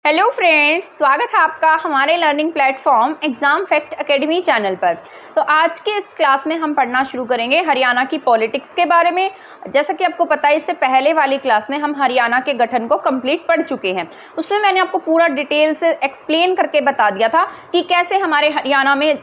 Hello friends, स्वागत है आपका हमारे learning platform exam fact academy channel पर। तो आज की इस क्लास में हम पढ़ना शुरू करेंगे हरियाणा की पॉलिटिक्स के बारे में। जैसा कि आपको पता है, इससे पहले वाली क्लास में हम हरियाणा के गठन को कंप्लीट पढ़ चुके हैं। उसमें मैंने आपको पूरा डिटेल से एक्सप्लेन करके बता दिया था कि कैसे हमारे हरियाणा में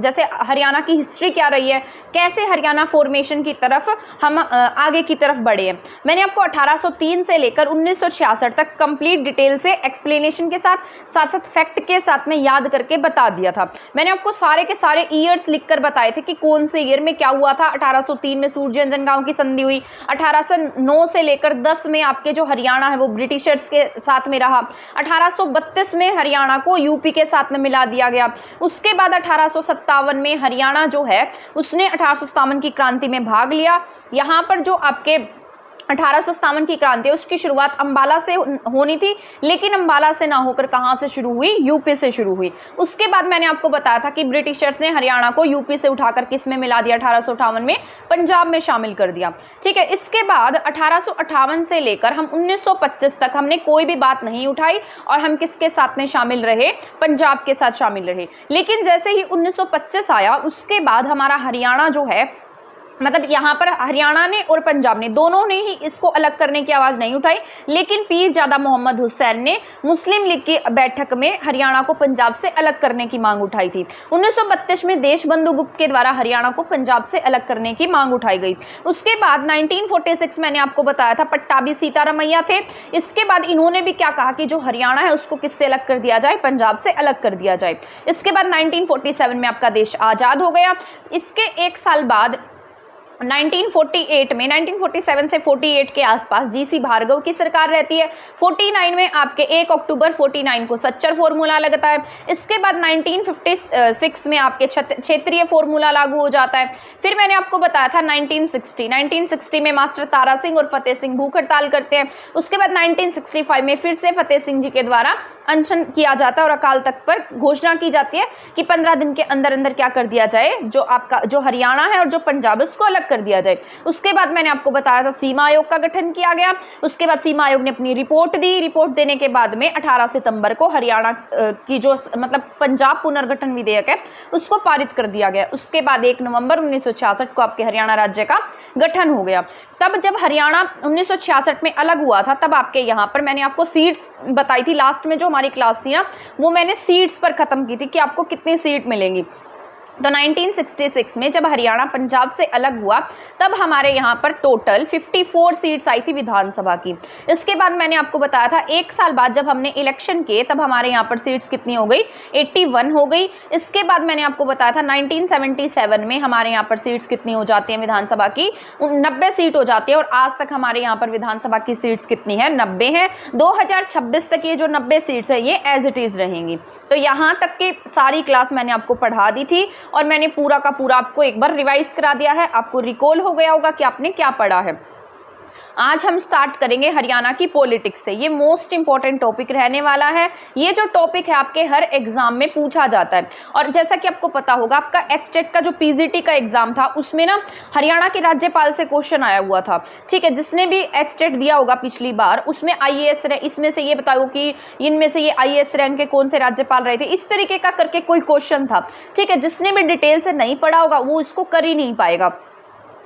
जैसे हरियाणा की हिस्ट्री क्या रही है, कैसे हरियाणा फॉर्मेशन की तरफ हम आगे की तरफ बढ़े हैं। मैंने आपको 1803 से लेकर 1966 तक कंप्लीट डिटेल से एक्सप्लेनेशन के साथ साथ फैक्ट के साथ में याद करके बता दिया था। मैंने आपको सारे के सारे ईयर्स लिखकर बताए थे कि कौन से ईयर में क्या हुआ था। 1803 में सूरजंजनगांव की संधि हुई, 1809 से लेकर 10 में आपके जो हरियाणा है वो ब्रिटिशर्स के साथ में रहा, 1832 में हरियाणा को यूपी के साथ में मिला दिया गया। उसके बाद 1857 में हरियाणा जो है उसने 1857 की क्रांति में भाग लिया। यहाँ पर जो आपके 1857 की क्रांति है उसकी शुरुआत अंबाला से होनी थी, लेकिन अंबाला से ना होकर कहाँ से शुरू हुई, यूपी से शुरू हुई। उसके बाद मैंने आपको बताया था कि ब्रिटिशर्स ने हरियाणा को यूपी से उठाकर किस में मिला दिया, 1858 में पंजाब में शामिल कर दिया। ठीक है, इसके बाद 1858 से लेकर हम 1925 तक हमने कोई भी बात नहीं उठाई और हम किसके साथ में शामिल रहे, पंजाब के साथ शामिल रहे। लेकिन जैसे ही 1925 आया उसके बाद हमारा हरियाणा जो है, मतलब यहाँ पर हरियाणा ने और पंजाब ने दोनों ने ही इसको अलग करने की आवाज़ नहीं उठाई, लेकिन पीरजादा मोहम्मद हुसैन ने मुस्लिम लीग की बैठक में हरियाणा को पंजाब से अलग करने की मांग उठाई थी। 1932 में देशबंधु गुप्त के द्वारा हरियाणा को पंजाब से अलग करने की मांग उठाई गई। उसके बाद 1946 मैंने आपको बताया था पट्टाभी सीतारामैया थे। इसके बाद इन्होंने भी क्या कहा कि जो हरियाणा है उसको किससे अलग कर दिया जाए, पंजाब से अलग कर दिया जाए। इसके बाद 1947 में आपका देश आज़ाद हो गया। इसके एक साल बाद 1948 में 1947 से 48 के आसपास जीसी भार्गव की सरकार रहती है। 49 में आपके 1 अक्टूबर 49 को सच्चर फॉर्मूला लगता है। इसके बाद 1956 में आपके क्षेत्रीय फॉर्मूला लागू हो जाता है। फिर मैंने आपको बताया था 1960 में मास्टर तारा सिंह और फतेह सिंह भूख हड़ताल करते हैं। उसके बाद 1965 में फिर से फतेह सिंह जी के द्वारा अनशन किया जाता है और अकाल तख्त पर घोषणा की जाती है कि 15 दिन के अंदर अंदर क्या कर दिया जाए, जो आपका जो हरियाणा है और जो पंजाब उसको अलग कर दिया जाए। उसके बाद मैंने आपको बताया था सीमा आयोग का गठन किया गया। उसके बाद सीमा आयोग ने अपनी रिपोर्ट दी। रिपोर्ट देने के बाद में 18 सितंबर को हरियाणा की जो मतलब पंजाब पुनर्गठन विधेयक है उसको पारित कर दिया गया। उसके बाद 1 नवंबर 1966 को आपके हरियाणा राज्य का गठन हो गया। तब जब हरियाणा 1966 में अलग हुआ था तब आपके यहाँ पर मैंने आपको सीट्स बताई थी। लास्ट में जो हमारी क्लास थी ना वो मैंने सीट्स पर खत्म की थी कि आपको कितनी सीट मिलेंगी। तो 1966 में जब हरियाणा पंजाब से अलग हुआ तब हमारे यहाँ पर टोटल 54 सीट्स आई थी विधानसभा की। इसके बाद मैंने आपको बताया था एक साल बाद जब हमने इलेक्शन किए तब हमारे यहाँ पर सीट्स कितनी हो गई, 81 हो गई। इसके बाद मैंने आपको बताया था 1977 में हमारे यहाँ पर सीट्स कितनी हो जाती हैं विधानसभा की, 90 सीट हो जाती है। और आज तक हमारे यहाँ पर विधानसभा की सीट्स कितनी है, 90 है। 2026 तक ये जो 90 सीट्स है ये एज इट इज़ रहेंगी। तो यहाँ तक की सारी क्लास मैंने आपको पढ़ा दी थी और मैंने पूरा का पूरा आपको एक बार रिवाइज करा दिया है। आपको रिकॉल हो गया होगा कि आपने क्या पढ़ा है। आज हम स्टार्ट करेंगे हरियाणा की पॉलिटिक्स से। ये मोस्ट इंपॉर्टेंट टॉपिक रहने वाला है। ये जो टॉपिक है आपके हर एग्जाम में पूछा जाता है। और जैसा कि आपको पता होगा आपका एचटेट का जो पीजीटी का एग्जाम था उसमें ना हरियाणा के राज्यपाल से क्वेश्चन आया हुआ था। ठीक है, जिसने भी एचटेट दिया होगा पिछली बार उसमें आईएएस इसमें से ये बताओ कि इनमें से ये आईएएस रैंक के कौन से राज्यपाल रहे थे, इस तरीके का करके कोई क्वेश्चन था। ठीक है, जिसने भी डिटेल से नहीं पढ़ा होगा वो इसको कर ही नहीं पाएगा।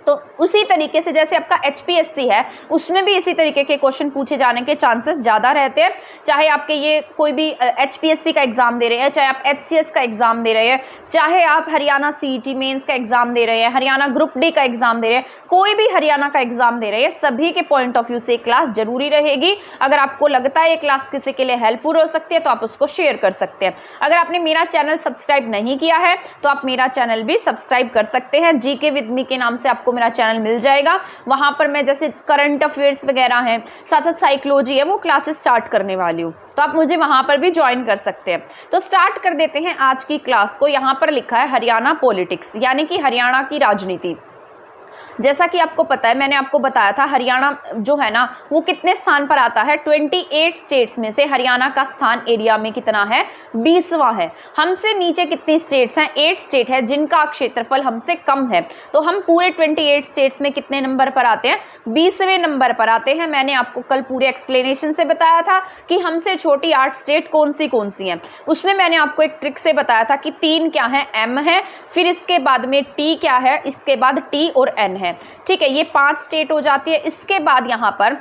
तो उसी तरीके से जैसे आपका एचपीएससी है उसमें भी इसी तरीके के क्वेश्चन पूछे जाने के चांसेस ज़्यादा रहते हैं। चाहे आपके ये कोई भी एचपीएससी का एग्ज़ाम दे रहे हैं, चाहे आप एचसीएस का एग्ज़ाम दे रहे हैं, चाहे आप हरियाणा सीईटी मेंस का एग्ज़ाम दे रहे हैं, हरियाणा ग्रुप डी का एग्ज़ाम दे रहे हैं, कोई भी हरियाणा का एग्ज़ाम दे रहे हैं, सभी के पॉइंट ऑफ व्यू से क्लास जरूरी रहेगी। अगर आपको लगता है ये क्लास किसी के लिए हेल्पफुल हो सकती है तो आप उसको शेयर कर सकते हैं। अगर आपने मेरा चैनल सब्सक्राइब नहीं किया है तो आप मेरा चैनल भी सब्सक्राइब कर सकते हैं। जीके विद मी के नाम से आपको मेरा चैनल मिल जाएगा। वहां पर मैं जैसे करंट अफेयर्स वगैरह हैं, साथ साथ साइकोलॉजी है, वो क्लासेस स्टार्ट करने वाली हूँ, तो आप मुझे वहां पर भी ज्वाइन कर सकते हैं। तो स्टार्ट कर देते हैं आज की क्लास को। यहाँ पर लिखा है हरियाणा पॉलिटिक्स यानी कि हरियाणा की राजनीति। जैसा कि आपको पता है, मैंने आपको बताया था हरियाणा जो है ना वो कितने स्थान पर आता है, 28 स्टेट्स में से हरियाणा का स्थान एरिया में कितना है, 20वां है। हमसे नीचे कितनी स्टेट्स हैं, 8 स्टेट है जिनका क्षेत्रफल हमसे कम है। तो हम पूरे 28 स्टेट्स में कितने नंबर पर आते हैं, 20वें नंबर पर आते हैं। मैंने आपको कल पूरे एक्सप्लेनेशन से बताया था कि हमसे छोटी 8 स्टेट कौन सी हैं। उसमें मैंने आपको एक ट्रिक से बताया था कि 3 क्या है, M है, फिर इसके बाद में T क्या है, इसके बाद T और N है। ठीक है, ये 5 स्टेट हो जाती है। इसके बाद यहाँ पर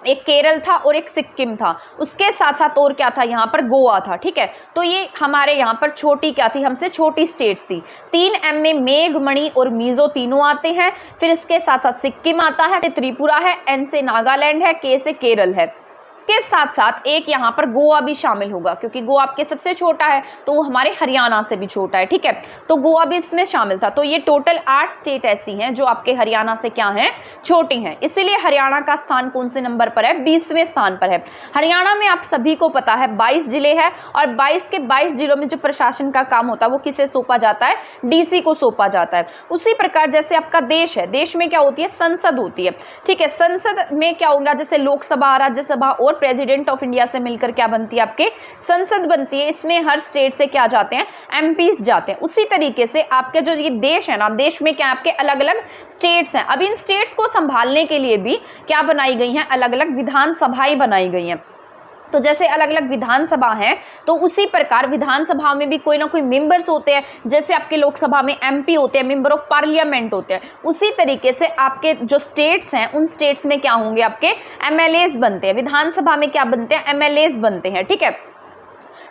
एक केरल था और एक सिक्किम था, उसके साथ साथ और क्या था, यहाँ पर गोवा था। ठीक है, तो ये हमारे यहाँ पर छोटी क्या थी, हमसे छोटी स्टेट्स थी। 3M में मेघमणि और मिजो तीनों आते हैं। फिर इसके साथ साथ सिक्किम आता है, त्रिपुरा है, N से नागालैंड है, K से केरल है। के साथ साथ एक यहाँ पर गोवा भी शामिल होगा, क्योंकि गोवा आपके सबसे छोटा है तो वो हमारे हरियाणा से भी छोटा है। ठीक है, तो गोवा भी इसमें शामिल था। तो ये टोटल 8 स्टेट ऐसी हैं जो आपके हरियाणा से क्या हैं, छोटी हैं। इसीलिए हरियाणा का स्थान कौन से नंबर पर है, 20वें स्थान पर है। हरियाणा में आप सभी को पता है 22 जिले हैं और 22 के 22 जिलों में जो प्रशासन का काम होता है वो किसे सौंपा जाता है, DC को सौंपा जाता है। उसी प्रकार जैसे आपका देश है, देश में क्या होती है, संसद होती है। ठीक है, संसद में क्या होगा, जैसे लोकसभा, राज्यसभा और प्रेसिडेंट ऑफ इंडिया से मिलकर क्या बनती है, आपके संसद बनती है। इसमें हर स्टेट से क्या जाते हैं, MPs जाते हैं। उसी तरीके से आपके जो ये देश है ना, देश में क्या आपके अलग अलग स्टेट्स हैं। अब इन स्टेट्स को संभालने के लिए भी क्या बनाई गई हैं, अलग अलग विधानसभाएं बनाई गई हैं। तो जैसे अलग अलग विधानसभा हैं, तो उसी प्रकार विधानसभा में भी कोई ना कोई मेंबर्स होते हैं। जैसे आपके लोकसभा में MP होते हैं, मेंबर ऑफ पार्लियामेंट होते हैं। उसी तरीके से आपके जो स्टेट्स हैं, उन स्टेट्स में क्या होंगे, आपके MLAs बनते हैं। विधानसभा में क्या बनते हैं, MLAs बनते हैं। ठीक है,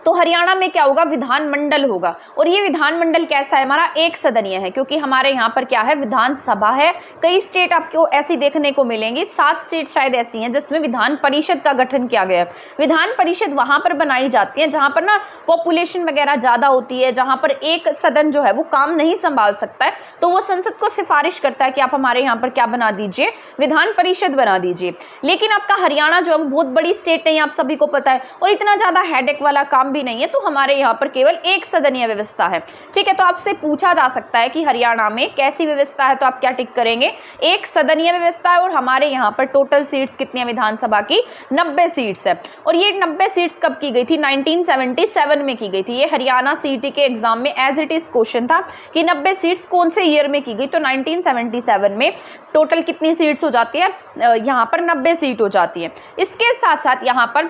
तो हरियाणा में क्या होगा, विधानमंडल होगा। और ये विधानमंडल कैसा है, हमारा एक सदनीय है, क्योंकि हमारे यहाँ पर क्या है, विधानसभा है। कई स्टेट आपको ऐसी देखने को मिलेंगी, 7 स्टेट शायद ऐसी हैं जिसमें विधान परिषद का गठन किया गया है। विधान परिषद वहाँ पर बनाई जाती है जहाँ पर ना पॉपुलेशन वगैरह ज़्यादा होती है, जहाँ पर एक सदन जो है वो काम नहीं संभाल सकता है, तो वो संसद को सिफारिश करता है कि आप हमारे यहाँ पर क्या बना दीजिए, विधान परिषद बना दीजिए। लेकिन आपका हरियाणा जो है वो बहुत बड़ी स्टेट नहीं है, आप सभी को पता है, और इतना ज़्यादा हेडेक वाला काम भी नहीं है। तो हमारे यहाँ पर केवल एक सदनीय व्यवस्था है। ठीक है, तो आपसे पूछा जा सकता है कि हरियाणा में कैसी व्यवस्था है, तो आप क्या टिक करेंगे, एक सदनीय व्यवस्था है। और हमारे यहाँ पर टोटल सीट्स कितनी है विधानसभा की, 90 सीट्स है। और ये 90 सीट्स कब की गई थी, 1977 में की गई थी। ये हरियाणा CET के एग्जाम में एज इट इज क्वेश्चन था कि 90 सीट्स कौन से ईयर में की गई, तो 1977 में टोटल कितनी सीट्स हो जाती है, यहाँ पर 90 सीट हो जाती है। इसके साथ साथ यहाँ पर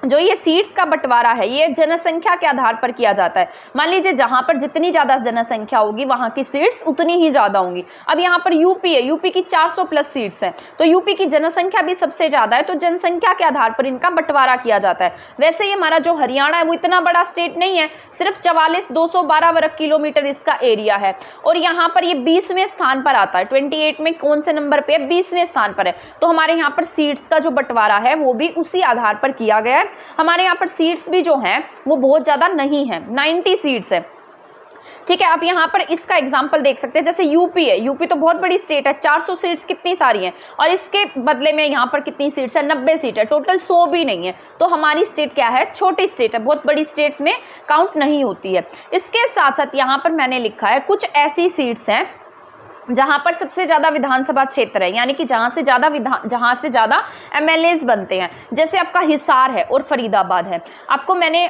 जो ये सीट्स का बंटवारा है, ये जनसंख्या के आधार पर किया जाता है। मान लीजिए जहाँ पर जितनी ज़्यादा जनसंख्या होगी वहाँ की सीट्स उतनी ही ज़्यादा होंगी। अब यहाँ पर यूपी है, यूपी की 400 प्लस सीट्स हैं, तो यूपी की जनसंख्या भी सबसे ज़्यादा है, तो जनसंख्या के आधार पर इनका बंटवारा किया जाता है। वैसे ये हमारा जो हरियाणा है वो इतना बड़ा स्टेट नहीं है, सिर्फ 44,212 वर्ग किलोमीटर इसका एरिया है। और यहाँ पर ये 20वें स्थान पर आता है, 28 में कौन से नंबर पर है, 20वें स्थान पर है। तो हमारे यहाँ पर सीट्स का जो बंटवारा है वो भी उसी आधार पर किया गया है। हमारे यहाँ पर सीट्स भी जो हैं वो बहुत ज़्यादा नहीं है, 90 सीट्स है। ठीक है, आप यहाँ पर इसका एग्जाम्पल देख सकते हैं। जैसे यूपी है, यूपी तो बहुत बड़ी स्टेट है, 400 सीट्स कितनी सारी हैं, और इसके बदले में यहाँ पर कितनी सीट्स है, 90 सीट है, टोटल 100 भी नहीं है। तो हमारी स्टेट क्या है, छोटी स्टेट है, बहुत बड़ी स्टेट्स में काउंट नहीं होती है। इसके साथ साथ यहाँ पर मैंने लिखा है कुछ ऐसी सीट्स हैं जहाँ पर सबसे ज़्यादा विधानसभा क्षेत्र है, यानी कि जहाँ से ज़्यादा MLAs बनते हैं। जैसे आपका हिसार है और फरीदाबाद है। आपको मैंने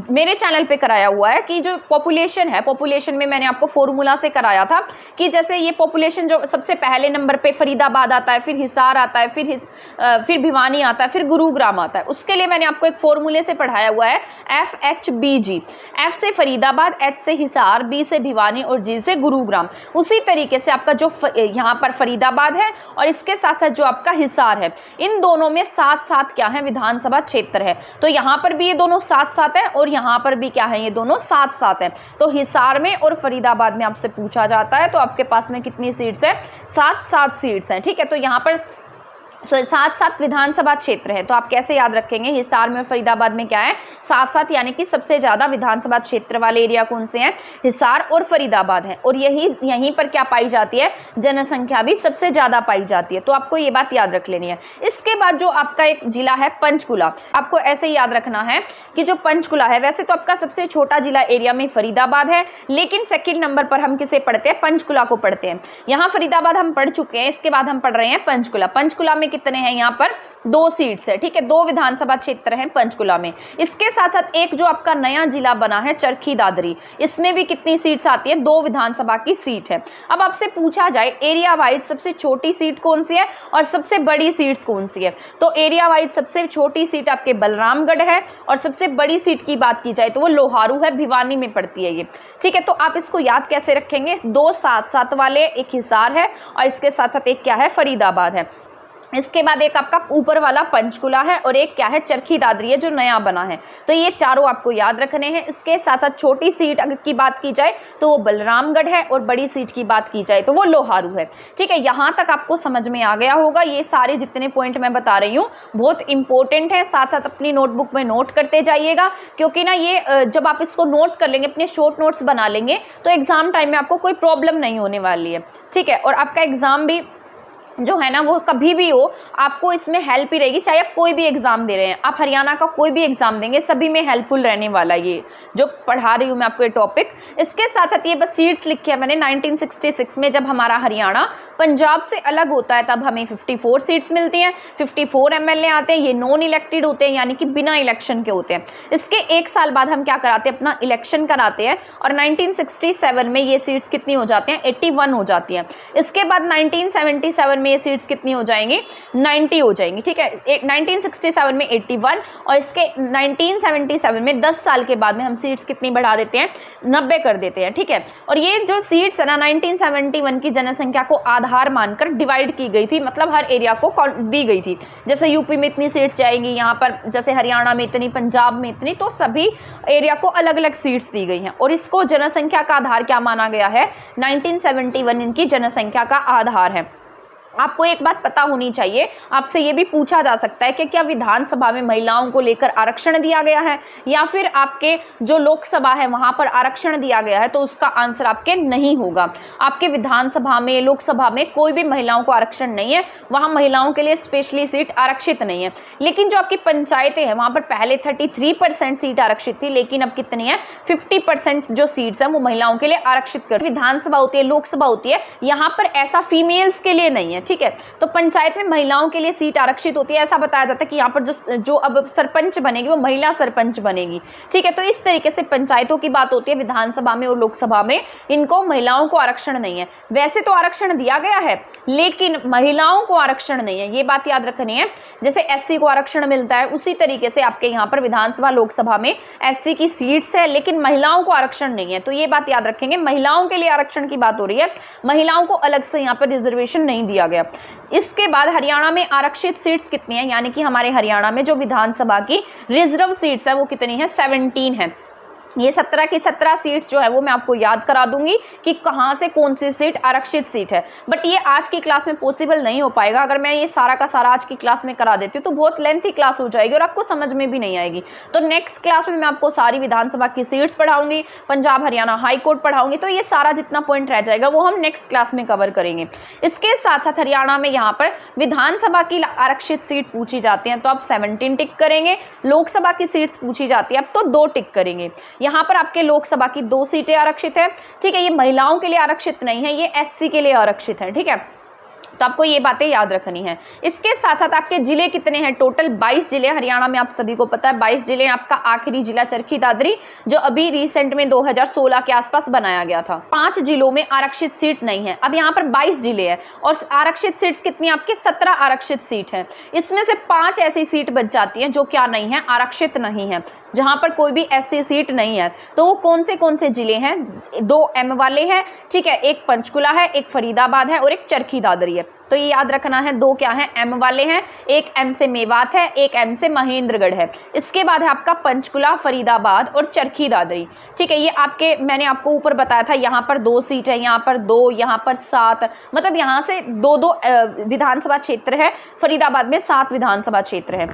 मेरे चैनल पे कराया हुआ है कि जो पॉपुलेशन है, पॉपुलेशन में मैंने आपको फॉर्मूला से कराया था कि जैसे ये पॉपुलेशन जो सबसे पहले नंबर पे फरीदाबाद आता है, फिर हिसार आता है, फिर भिवानी आता है, फिर गुरुग्राम आता है। उसके लिए मैंने आपको एक फॉर्मूले से पढ़ाया हुआ है, FHBG। F से फरीदाबाद, H से हिसार, B से भिवानी और G से गुरुग्राम। उसी तरीके से आपका जो यहाँ पर फरीदाबाद है और इसके साथ साथ जो आपका हिसार है, इन दोनों में 7-7 क्या है, विधानसभा क्षेत्र है। तो यहाँ पर भी ये दोनों 7-7 है और यहाँ पर भी क्या है, ये दोनों 7-7 है। तो हिसार में और फरीदाबाद में आपसे पूछा जाता है तो आपके पास में कितनी सीट्स है, 7-7 सीट्स हैं। ठीक है, तो यहाँ पर सात सात विधानसभा क्षेत्र है, तो आप कैसे याद रखेंगे, हिसार में और फरीदाबाद में क्या है, सात सात, यानी कि सबसे ज़्यादा विधानसभा क्षेत्र वाले एरिया कौन से हैं, हिसार और फरीदाबाद है। और यहीं पर क्या पाई जाती है, जनसंख्या भी सबसे ज़्यादा पाई जाती है। तो आपको ये बात याद रख लेनी है। इसके बाद जो आपका एक जिला है पंचकुला, आपको ऐसे ही याद रखना है कि जो पंचकुला है, वैसे तो आपका सबसे छोटा जिला एरिया में फरीदाबाद है, लेकिन सेकेंड नंबर पर हम किसे पढ़ते हैं, पंचकुला को पढ़ते हैं। यहाँ फरीदाबाद हम पढ़ चुके हैं, इसके बाद हम पढ़ रहे हैं पंचकुला। पंचकुला में कितने हैं, यहाँ पर 2 सीट्स है, ठीक है, 2 विधानसभा क्षेत्र हैं पंचकुला में। इसके साथ साथ एक जो आपका नया जिला बना है चरखी दादरी, इसमें भी कितनी सीट्स आती है, 2 विधानसभा की सीट है। अब आपसे पूछा जाए एरिया वाइज सबसे छोटी सीट कौन सी है और सबसे बड़ी सीट्स कौन सी है, तो एरिया वाइज सबसे छोटी सीट आपके बलरामगढ़ है और सबसे बड़ी सीट की बात की जाए तो वो लोहारू है, भिवानी में पड़ती है ये, ठीक है। तो आप इसको याद कैसे रखेंगे, 2 साथ साथ वाले, एक हिसार है और इसके साथ साथ एक क्या है, फरीदाबाद है। इसके बाद एक आपका ऊपर वाला पंचकुला है और एक क्या है, चरखी दादरी है जो नया बना है। तो ये चारों आपको याद रखने हैं। इसके साथ साथ छोटी सीट अगर की बात की जाए तो वो बलरामगढ़ है और बड़ी सीट की बात की जाए तो वो लोहारू है, ठीक है। यहाँ तक आपको समझ में आ गया होगा। ये सारे जितने पॉइंट मैं बता रही हूँ बहुत इंपॉर्टेंट है, साथ साथ अपनी नोटबुक में नोट करते जाइएगा, क्योंकि ना ये जब आप इसको नोट कर लेंगे, अपने शॉर्ट नोट्स बना लेंगे, तो एग्जाम टाइम में आपको कोई प्रॉब्लम नहीं होने वाली है, ठीक है। और आपका एग्जाम भी जो है ना वो कभी भी हो आपको इसमें हेल्प ही रहेगी, चाहे आप कोई भी एग्जाम दे रहे हैं, आप हरियाणा का कोई भी एग्जाम देंगे सभी में हेल्पफुल रहने वाला ये जो पढ़ा रही हूँ मैं आपको ये टॉपिक। इसके साथ साथ ये बस सीट्स लिखी है मैंने, 1966 में जब हमारा हरियाणा पंजाब से अलग होता है तब हमें 54 सीट्स मिलती हैं, 54 MLA आते हैं, ये नॉन इलेक्टेड होते हैं यानी कि बिना इलेक्शन के होते हैं। इसके 1 साल बाद हम क्या कराते हैं, अपना इलेक्शन कराते हैं और 1967 में ये सीट्स कितनी हो जाती हैं, 81 हो जाती हैं। इसके बाद 1977 में ये सीट्स कितनी हो जाएंगी, 90 हो जाएंगी, ठीक है। 1967 में 81 और इसके 1977 में 10 साल के बाद में हम सीट्स कितनी बढ़ा देते हैं, 90 कर देते हैं, ठीक है। और ये जो सीट्स है ना 1971 की जनसंख्या को आधार मानकर डिवाइड की गई थी, मतलब हर एरिया को दी गई थी। जैसे यूपी में इतनी सीट्स जाएंगी, यहाँ पर जैसे हरियाणा में इतनी, पंजाब में इतनी, तो सभी एरिया को अलग अलग सीट्स दी गई हैं। और इसको जनसंख्या का आधार क्या माना गया है, 1971 इनकी जनसंख्या का आधार है। आपको एक बात पता होनी चाहिए, आपसे ये भी पूछा जा सकता है कि क्या विधानसभा में महिलाओं को लेकर आरक्षण दिया गया है या फिर आपके जो लोकसभा है वहां पर आरक्षण दिया गया है, तो उसका आंसर आपके नहीं होगा। आपके विधानसभा में, लोकसभा में कोई भी महिलाओं को आरक्षण नहीं है, वहां महिलाओं के लिए स्पेशली सीट आरक्षित नहीं है। लेकिन जो आपकी पंचायतें हैं वहां पर पहले 33% सीट आरक्षित थी, लेकिन अब कितनी है, 50% जो सीट्स है वो महिलाओं के लिए आरक्षित कर। विधानसभा होती है, लोकसभा होती है, यहाँ पर ऐसा फीमेल्स के लिए नहीं है, ठीक है। तो पंचायत में महिलाओं के लिए सीट आरक्षित होती है, ऐसा बताया जाता है कि यहाँ पर जो अब सरपंच बनेगी वो महिला सरपंच बनेगी, ठीक है। तो इस तरीके से पंचायतों की बात होती है, विधानसभा में और लोकसभा में इनको महिलाओं को आरक्षण नहीं है। वैसे तो आरक्षण दिया गया है लेकिन महिलाओं को आरक्षण नहीं है, ये बात याद रखनी है। जैसे एससी को आरक्षण मिलता है उसी तरीके से आपके यहाँ पर विधानसभा, लोकसभा में एससी की सीट्स है लेकिन महिलाओं को आरक्षण नहीं है। तो ये बात याद रखेंगे, महिलाओं के लिए आरक्षण की बात हो रही है, महिलाओं को अलग से यहाँ पर रिजर्वेशन नहीं दिया गया। इसके बाद हरियाणा में आरक्षित सीट्स कितनी है, यानी कि हमारे हरियाणा में जो विधानसभा की रिजर्व सीट्स है वो कितनी है, 17 है। ये 17 की 17 सीट्स जो है वो मैं आपको याद करा दूंगी कि कहाँ से कौन सी सीट आरक्षित सीट है, बट ये आज की क्लास में पॉसिबल नहीं हो पाएगा। अगर मैं ये सारा का सारा आज की क्लास में करा देती हूँ तो बहुत लेंथी क्लास हो जाएगी और आपको समझ में भी नहीं आएगी। तो नेक्स्ट क्लास में मैं आपको सारी विधानसभा की सीट्स पढ़ाऊंगी, पंजाब हरियाणा हाई कोर्ट पढ़ाऊंगी, तो ये सारा जितना पॉइंट रह जाएगा वो हम नेक्स्ट क्लास में कवर करेंगे। इसके साथ साथ हरियाणा में यहाँ पर विधानसभा की आरक्षित सीट पूछी जाती है तो आप 17 टिक करेंगे, लोकसभा की सीट्स पूछी जाती है अब तो 2 टिक करेंगे। यहाँ पर आपके लोकसभा की 2 सीटें आरक्षित है, ठीक है। ये महिलाओं के लिए आरक्षित नहीं है, ये एससी के लिए आरक्षित है, ठीक है। तो आपको ये बातें याद रखनी है। इसके साथ साथ आपके जिले कितने हैं, टोटल 22 जिले हरियाणा में, आप सभी को पता है 22 जिले। आपका आखिरी जिला चरखी दादरी जो अभी रिसेंट में 2016 के आसपास बनाया गया था। 5 जिलों में आरक्षित सीट्स नहीं है। अब यहाँ पर 22 जिले हैं और आरक्षित सीट्स कितनी, आपके 17 आरक्षित सीट है। इसमें से 5 ऐसी सीट बच जाती है जो क्या नहीं है, आरक्षित नहीं है, जहां पर कोई भी ऐसी सीट नहीं है। तो वो कौन से जिले हैं, 2 M वाले हैं, ठीक है। एक पंचकुला है, एक फरीदाबाद है और एक चरखी दादरी है। तो ये याद रखना है, 2 क्या है, M वाले हैं, एक M से मेवात है, एक M से महेंद्रगढ़ है। इसके बाद है आपका पंचकुला, फरीदाबाद और चरखी दादरी। ठीक है, ये आपके मैंने आपको ऊपर बताया था, यहाँ पर 2 सीट है, यहाँ पर 2, यहाँ पर 7, मतलब यहाँ से 2-2 विधानसभा क्षेत्र है, फरीदाबाद में 7 विधानसभा क्षेत्र है।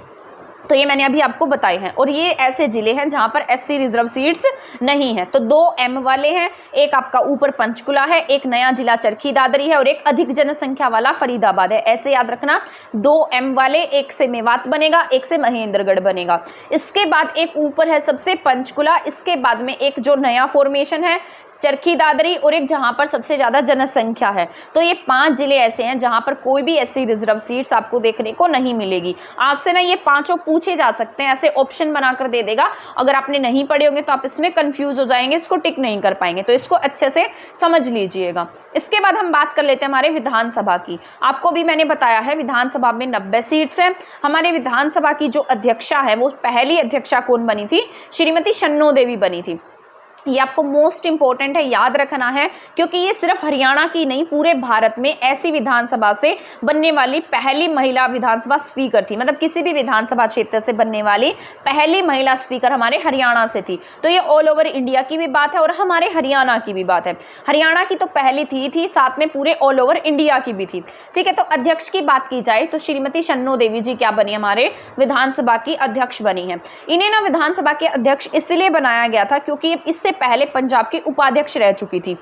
तो ये मैंने अभी आपको बताए हैं, और ये ऐसे जिले हैं जहां पर SC रिजर्व सीट्स नहीं है। तो 2 M वाले हैं, एक आपका ऊपर पंचकुला है, एक नया जिला चरखी दादरी है और एक अधिक जनसंख्या वाला फरीदाबाद है। ऐसे याद रखना, 2 M वाले, एक से मेवात बनेगा, एक से महेंद्रगढ़ बनेगा। इसके बाद एक ऊपर है सबसे पंचकुला, इसके बाद में एक जो नया फॉर्मेशन है चरखी दादरी, और एक जहां पर सबसे ज़्यादा जनसंख्या है। तो ये 5 जिले ऐसे हैं जहां पर कोई भी SC रिजर्व सीट्स आपको देखने को नहीं मिलेगी। आपसे ना ये 5 पूछे जा सकते हैं, ऐसे ऑप्शन बनाकर दे देगा। अगर आपने नहीं पढ़े होंगे तो आप इसमें कंफ्यूज हो जाएंगे, इसको टिक नहीं कर पाएंगे, तो इसको अच्छे से समझ लीजिएगा। इसके बाद हम बात कर लेते हैं हमारे विधानसभा की। आपको भी मैंने बताया है विधानसभा में 90 सीट्स हैं। हमारे विधानसभा की जो अध्यक्षा है वो पहली अध्यक्षा कौन बनी थी, श्रीमती शन्नो देवी बनी थी। ये आपको मोस्ट इंपॉर्टेंट है, याद रखना है, क्योंकि ये सिर्फ हरियाणा की नहीं पूरे भारत में ऐसी विधानसभा से बनने वाली पहली महिला विधानसभा स्पीकर थी। मतलब किसी भी विधानसभा क्षेत्र से बनने वाली पहली महिला स्पीकर हमारे हरियाणा से थी। तो ये ऑल ओवर इंडिया की भी बात है और हमारे हरियाणा की भी बात है। हरियाणा की तो पहली थी, साथ में पूरे ऑल ओवर इंडिया की भी थी। ठीक है, तो अध्यक्ष की बात की जाए तो श्रीमती शन्नो देवी जी क्या बनी, हमारे विधानसभा की अध्यक्ष बनी है। इन्हें ना विधानसभा के अध्यक्ष इसलिए बनाया गया था क्योंकि इससे पहले पंजाब की उपाध्यक्ष रह चुकी थी,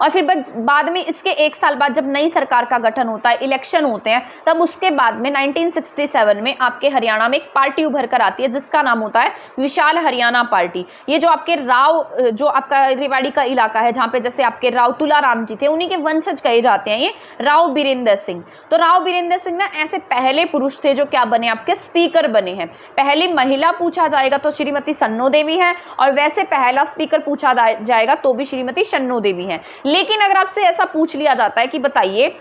और फिर बाद में इसके 1 साल बाद जब नई सरकार का गठन होता है, इलेक्शन होते हैं, तब उसके बाद में 1967 में आपके हरियाणा में एक पार्टी उभर कर आती है जिसका नाम होता है विशाल हरियाणा पार्टी। ये जो आपके राव, जो आपका रेवाड़ी का इलाका है जहाँ पे जैसे आपके राव तुलाराम जी थे, उन्हीं के वंशज कहे जाते हैं ये राव बीरेंद्र सिंह। तो राव बीरेंद्र सिंह ना ऐसे पहले पुरुष थे जो क्या बने, आपके स्पीकर बने हैं। पहली महिला पूछा जाएगा तो श्रीमती शन्नो देवी है, और वैसे पहला स्पीकर पूछा जाएगा तो भी श्रीमती शन्नो देवी है। लेकिन अगर आपसे ऐसा पूछ लिया जाता है कि बताइए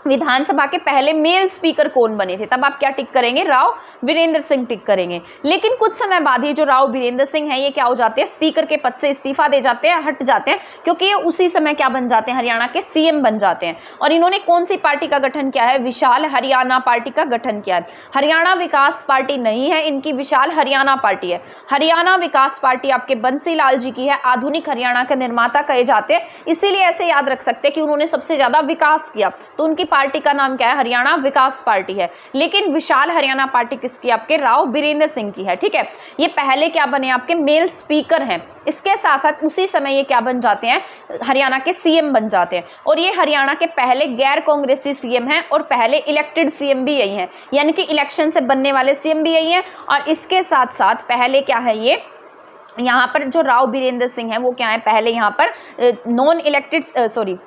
विधानसभा के पहले मेल स्पीकर कौन बने थे, तब आप क्या टिक करेंगे, राव वीरेंद्र सिंह टिक करेंगे। लेकिन कुछ समय बाद ही जो राव वीरेंद्र सिंह हैं ये क्या हो जाते हैं, स्पीकर के पद से इस्तीफा दे जाते हैं, हट जाते हैं, क्योंकि ये उसी समय क्या बन जाते हैं, हरियाणा के CM बन जाते हैं। और इन्होंने कौन सी पार्टी का गठन किया है, विशाल हरियाणा पार्टी का गठन किया है। हरियाणा विकास पार्टी नहीं है इनकी, विशाल हरियाणा पार्टी है। हरियाणा विकास पार्टी आपके बंसी लाल जी की है, आधुनिक हरियाणा के निर्माता कहे जाते हैं, इसीलिए ऐसे याद रख सकते हैं कि उन्होंने सबसे ज्यादा विकास किया। तो उनकी पार्टी का नाम क्या है, हरियाणा विकास पार्टी है। लेकिन विशाल हरियाणा पार्टी किसकी, आपके राव बीरेंद्र सिंह की है। ठीक है, ये पहले क्या बने, आपके मेल स्पीकर हैं। इसके साथ साथ उसी समय ये क्या बन जाते हैं, हरियाणा के CM बन जाते हैं। और ये हरियाणा के पहले गैर कांग्रेसी CM हैं और पहले इलेक्टेड CM भी यही हैं, यानी कि इलेक्शन से बनने वाले CM भी यही हैं। और इसके साथ साथ पहले क्या है, ये यहाँ पर जो राव बीरेंद्र सिंह है वो क्या है, पहले यहाँ पर नॉन इलेक्टेड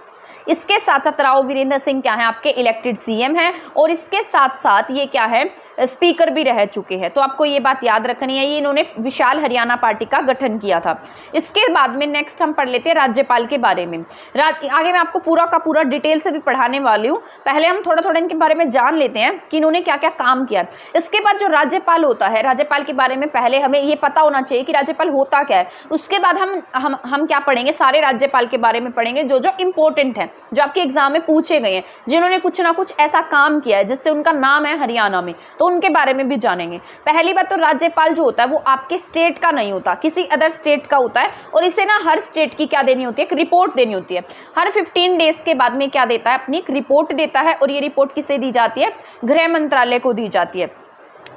इसके साथ साथ राव वीरेंद्र सिंह क्या है, आपके इलेक्टेड CM हैं, और इसके साथ साथ ये क्या है, स्पीकर भी रह चुके हैं। तो आपको ये बात याद रखनी है, ये इन्होंने विशाल हरियाणा पार्टी का गठन किया था। इसके बाद में नेक्स्ट हम पढ़ लेते हैं राज्यपाल के बारे में। आगे मैं आपको पूरा का पूरा डिटेल से भी पढ़ाने वाली हूँ, पहले हम थोड़ा थोड़ा इनके बारे में जान लेते हैं कि इन्होंने क्या क्या काम किया। इसके बाद जो राज्यपाल होता है, राज्यपाल के बारे में पहले हमें ये पता होना चाहिए कि राज्यपाल होता क्या है। उसके बाद हम क्या पढ़ेंगे, सारे राज्यपाल के बारे में पढ़ेंगे जो जो इंपॉर्टेंट है, जो आपके एग्जाम में पूछे गए हैं, जिन्होंने कुछ ना कुछ ऐसा काम किया है जिससे उनका नाम है हरियाणा में, तो उनके बारे में भी जानेंगे। पहली बात तो राज्यपाल जो होता है वो आपके स्टेट का नहीं होता, किसी अदर स्टेट का होता है, और इसे ना हर स्टेट की क्या देनी होती है, एक रिपोर्ट देनी होती है। हर 15 डेज के बाद में क्या देता है, अपनी एक रिपोर्ट देता है, और ये रिपोर्ट किसे दी जाती है, गृह मंत्रालय को दी जाती है।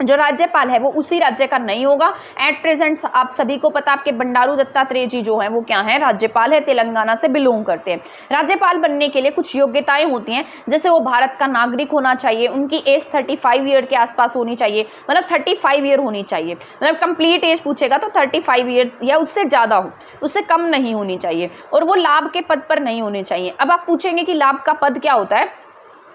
जो राज्यपाल है वो उसी राज्य का नहीं होगा। एट प्रेजेंट आप सभी को पता, आपके बंडारू दत्तात्रेय जी जो हैं वो क्या है, राज्यपाल है, तेलंगाना से बिलोंग करते हैं। राज्यपाल बनने के लिए कुछ योग्यताएं होती हैं, जैसे वो भारत का नागरिक होना चाहिए, उनकी एज 35 ईयर के आसपास होनी चाहिए, मतलब 35 ईयर होनी चाहिए, मतलब कंप्लीट एज पूछेगा तो 35 ईयर्स या उससे ज़्यादा हो, उससे कम नहीं होनी चाहिए, और वो लाभ के पद पर नहीं होने चाहिए। अब आप पूछेंगे कि लाभ का पद क्या होता है,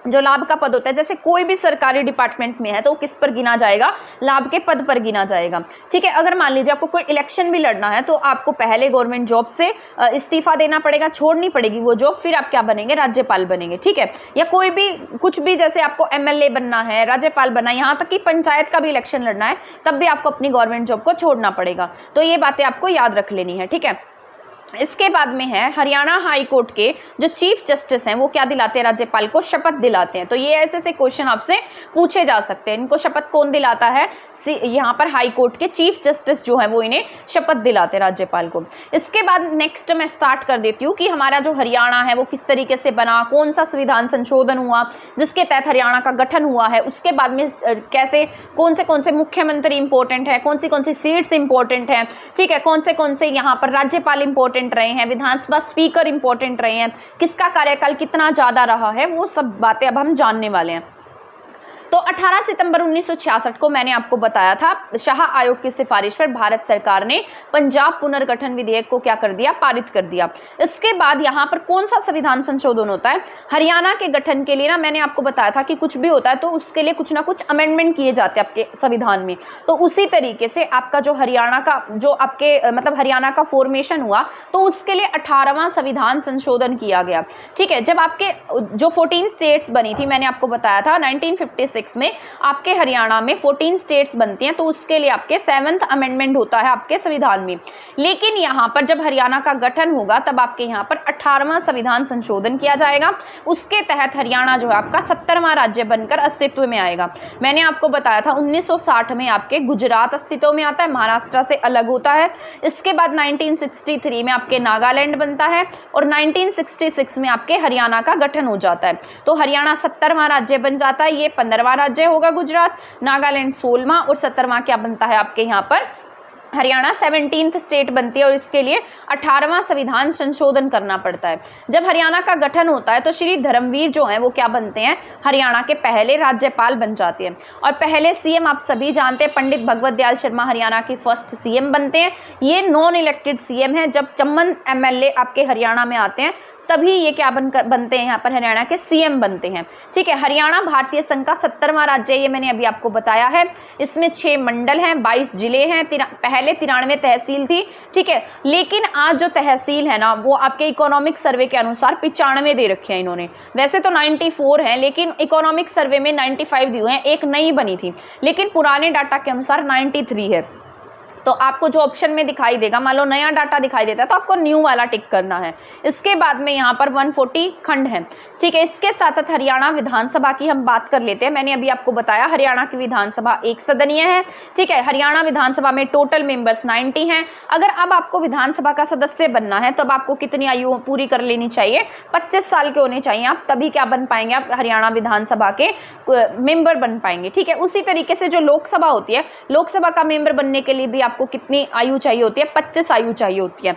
जो लाभ का पद होता है, जैसे कोई भी सरकारी डिपार्टमेंट में है तो किस पर गिना जाएगा, लाभ के पद पर गिना जाएगा। ठीक है, अगर मान लीजिए आपको कोई इलेक्शन भी लड़ना है तो आपको पहले गवर्नमेंट जॉब से इस्तीफा देना पड़ेगा, छोड़नी पड़ेगी वो जॉब, फिर आप क्या बनेंगे, राज्यपाल बनेंगे। ठीक है, या कोई भी कुछ भी, जैसे आपको MLA बनना है, राज्यपाल बनना है, यहाँ तक कि पंचायत का भी इलेक्शन लड़ना है, तब भी आपको अपनी गवर्नमेंट जॉब को छोड़ना पड़ेगा। तो ये बातें आपको याद रख लेनी है। ठीक है, इसके बाद में है हरियाणा हाई कोर्ट के जो चीफ जस्टिस हैं वो क्या दिलाते हैं राज्यपाल को, शपथ दिलाते हैं। तो ये ऐसे से क्वेश्चन आपसे पूछे जा सकते हैं। इनको शपथ कौन दिलाता है, यहाँ पर हाई कोर्ट के चीफ जस्टिस जो है वो इन्हें शपथ दिलाते हैं राज्यपाल को। इसके बाद नेक्स्ट मैं स्टार्ट कर देती हूँ कि हमारा जो हरियाणा है वो किस तरीके से बना, कौन सा संविधान संशोधन हुआ जिसके तहत हरियाणा का गठन हुआ है, उसके बाद में कैसे कौन से मुख्यमंत्री इंपॉर्टेंट है, कौन सी सीट्स इंपॉर्टेंट है, ठीक है, कौन से यहाँ पर राज्यपाल इंपॉर्टेंट रहे हैं, विधानसभा स्पीकर इंपॉर्टेंट रहे हैं, किसका कार्यकाल कितना ज्यादा रहा है, वो सब बातें अब हम जानने वाले हैं। तो 18 सितंबर 1966 को मैंने आपको बताया था शाह आयोग की सिफारिश पर भारत सरकार ने पंजाब पुनर्गठन विधेयक को क्या कर दिया, पारित कर दिया। इसके बाद यहाँ पर कौन सा संविधान संशोधन होता है, हरियाणा के गठन के लिए ना मैंने आपको बताया था कि कुछ भी होता है तो उसके लिए कुछ ना कुछ अमेंडमेंट किए जाते हैं आपके संविधान में। तो उसी तरीके से आपका जो हरियाणा का जो आपके मतलब हरियाणा का फॉर्मेशन हुआ तो उसके लिए 18वां संविधान संशोधन किया गया। ठीक है, जब आपके जो 14 स्टेट्स बनी थी मैंने आपको बताया था 1956 में आपके हरियाणा में 14 स्टेट्स बनती हैं तो उसके लिए आपके 7th अमेंडमेंट होता है आपके संविधान में। लेकिन यहाँ पर जब हरियाणा का गठन होगा तब आपके यहाँ पर 18वां संविधान संशोधन किया जाएगा। उसके तहत हरियाणा जो है आपका 70वां राज्य बनकर अस्तित्व में आएगा। मैंने आपको बताया था 1960 में आपके गुजरात अस्तित्व में आता है, महाराष्ट्र से अलग होता है। इसके बाद 1963 में आपके नागालैंड बनता है और 1966 में आपके हरियाणा का गठन हो जाता है। तो हरियाणा 70वां राज्य बन जाता है, ये 15वां राज्य होगा गुजरात, नागालैंड 16वां और 17वां क्या बनता है आपके यहाँ पर हरियाणा 17th स्टेट बनती है और इसके लिए 18वां संविधान संशोधन करना पड़ता है। जब हरियाणा का गठन होता है तो श्री धर्मवीर जो हैं वो क्या बनते हैं, हरियाणा के पहले राज्यपाल बन जाते हैं। और पहले सीएम आप सभी जानते हैं पंडित भगवत दयाल शर्मा हरियाणा के फर्स्ट सीएम बनते हैं। ये नॉन इलेक्टेड सीएम है। जब चम्मन एमएलए आपके हरियाणा में आते हैं तभी ये क्या बनते हैं, यहाँ पर हरियाणा के सीएम बनते हैं। ठीक है, हरियाणा भारतीय संघ का 70वां राज्य है, ये मैंने अभी आपको बताया है। इसमें 6 मंडल हैं, 22 जिले हैं, पहले 93 तहसील थी। ठीक है, लेकिन आज जो तहसील है ना वो आपके इकोनॉमिक सर्वे के अनुसार 95 दे रखे हैं इन्होंने। वैसे तो 94 हैं लेकिन इकोनॉमिक सर्वे में 95 दिए हैं, एक नई बनी थी, लेकिन पुराने डाटा के अनुसार 93 है। तो आपको जो ऑप्शन में दिखाई देगा, मान लो नया डाटा दिखाई देता है तो आपको न्यू वाला टिक करना है। इसके बाद में यहाँ पर 140 खंड है। ठीक है, इसके साथ साथ हरियाणा विधानसभा की हम बात कर लेते हैं। मैंने अभी आपको बताया हरियाणा की विधानसभा 1 सदनीय है। ठीक है, हरियाणा विधानसभा में टोटल मेंबर्स 90 हैं। अगर अब आपको विधानसभा का सदस्य बनना है तो अब आपको कितनी आयु पूरी कर लेनी चाहिए, 25 साल के होने चाहिए आप, तभी क्या बन पाएंगे आप हरियाणा विधानसभा के मेंबर बन पाएंगे। ठीक है, उसी तरीके से जो लोकसभा होती है, लोकसभा का मेंबर बनने के लिए भी आपको कितनी आयु चाहिए होती है, 25 आयु चाहिए होती है।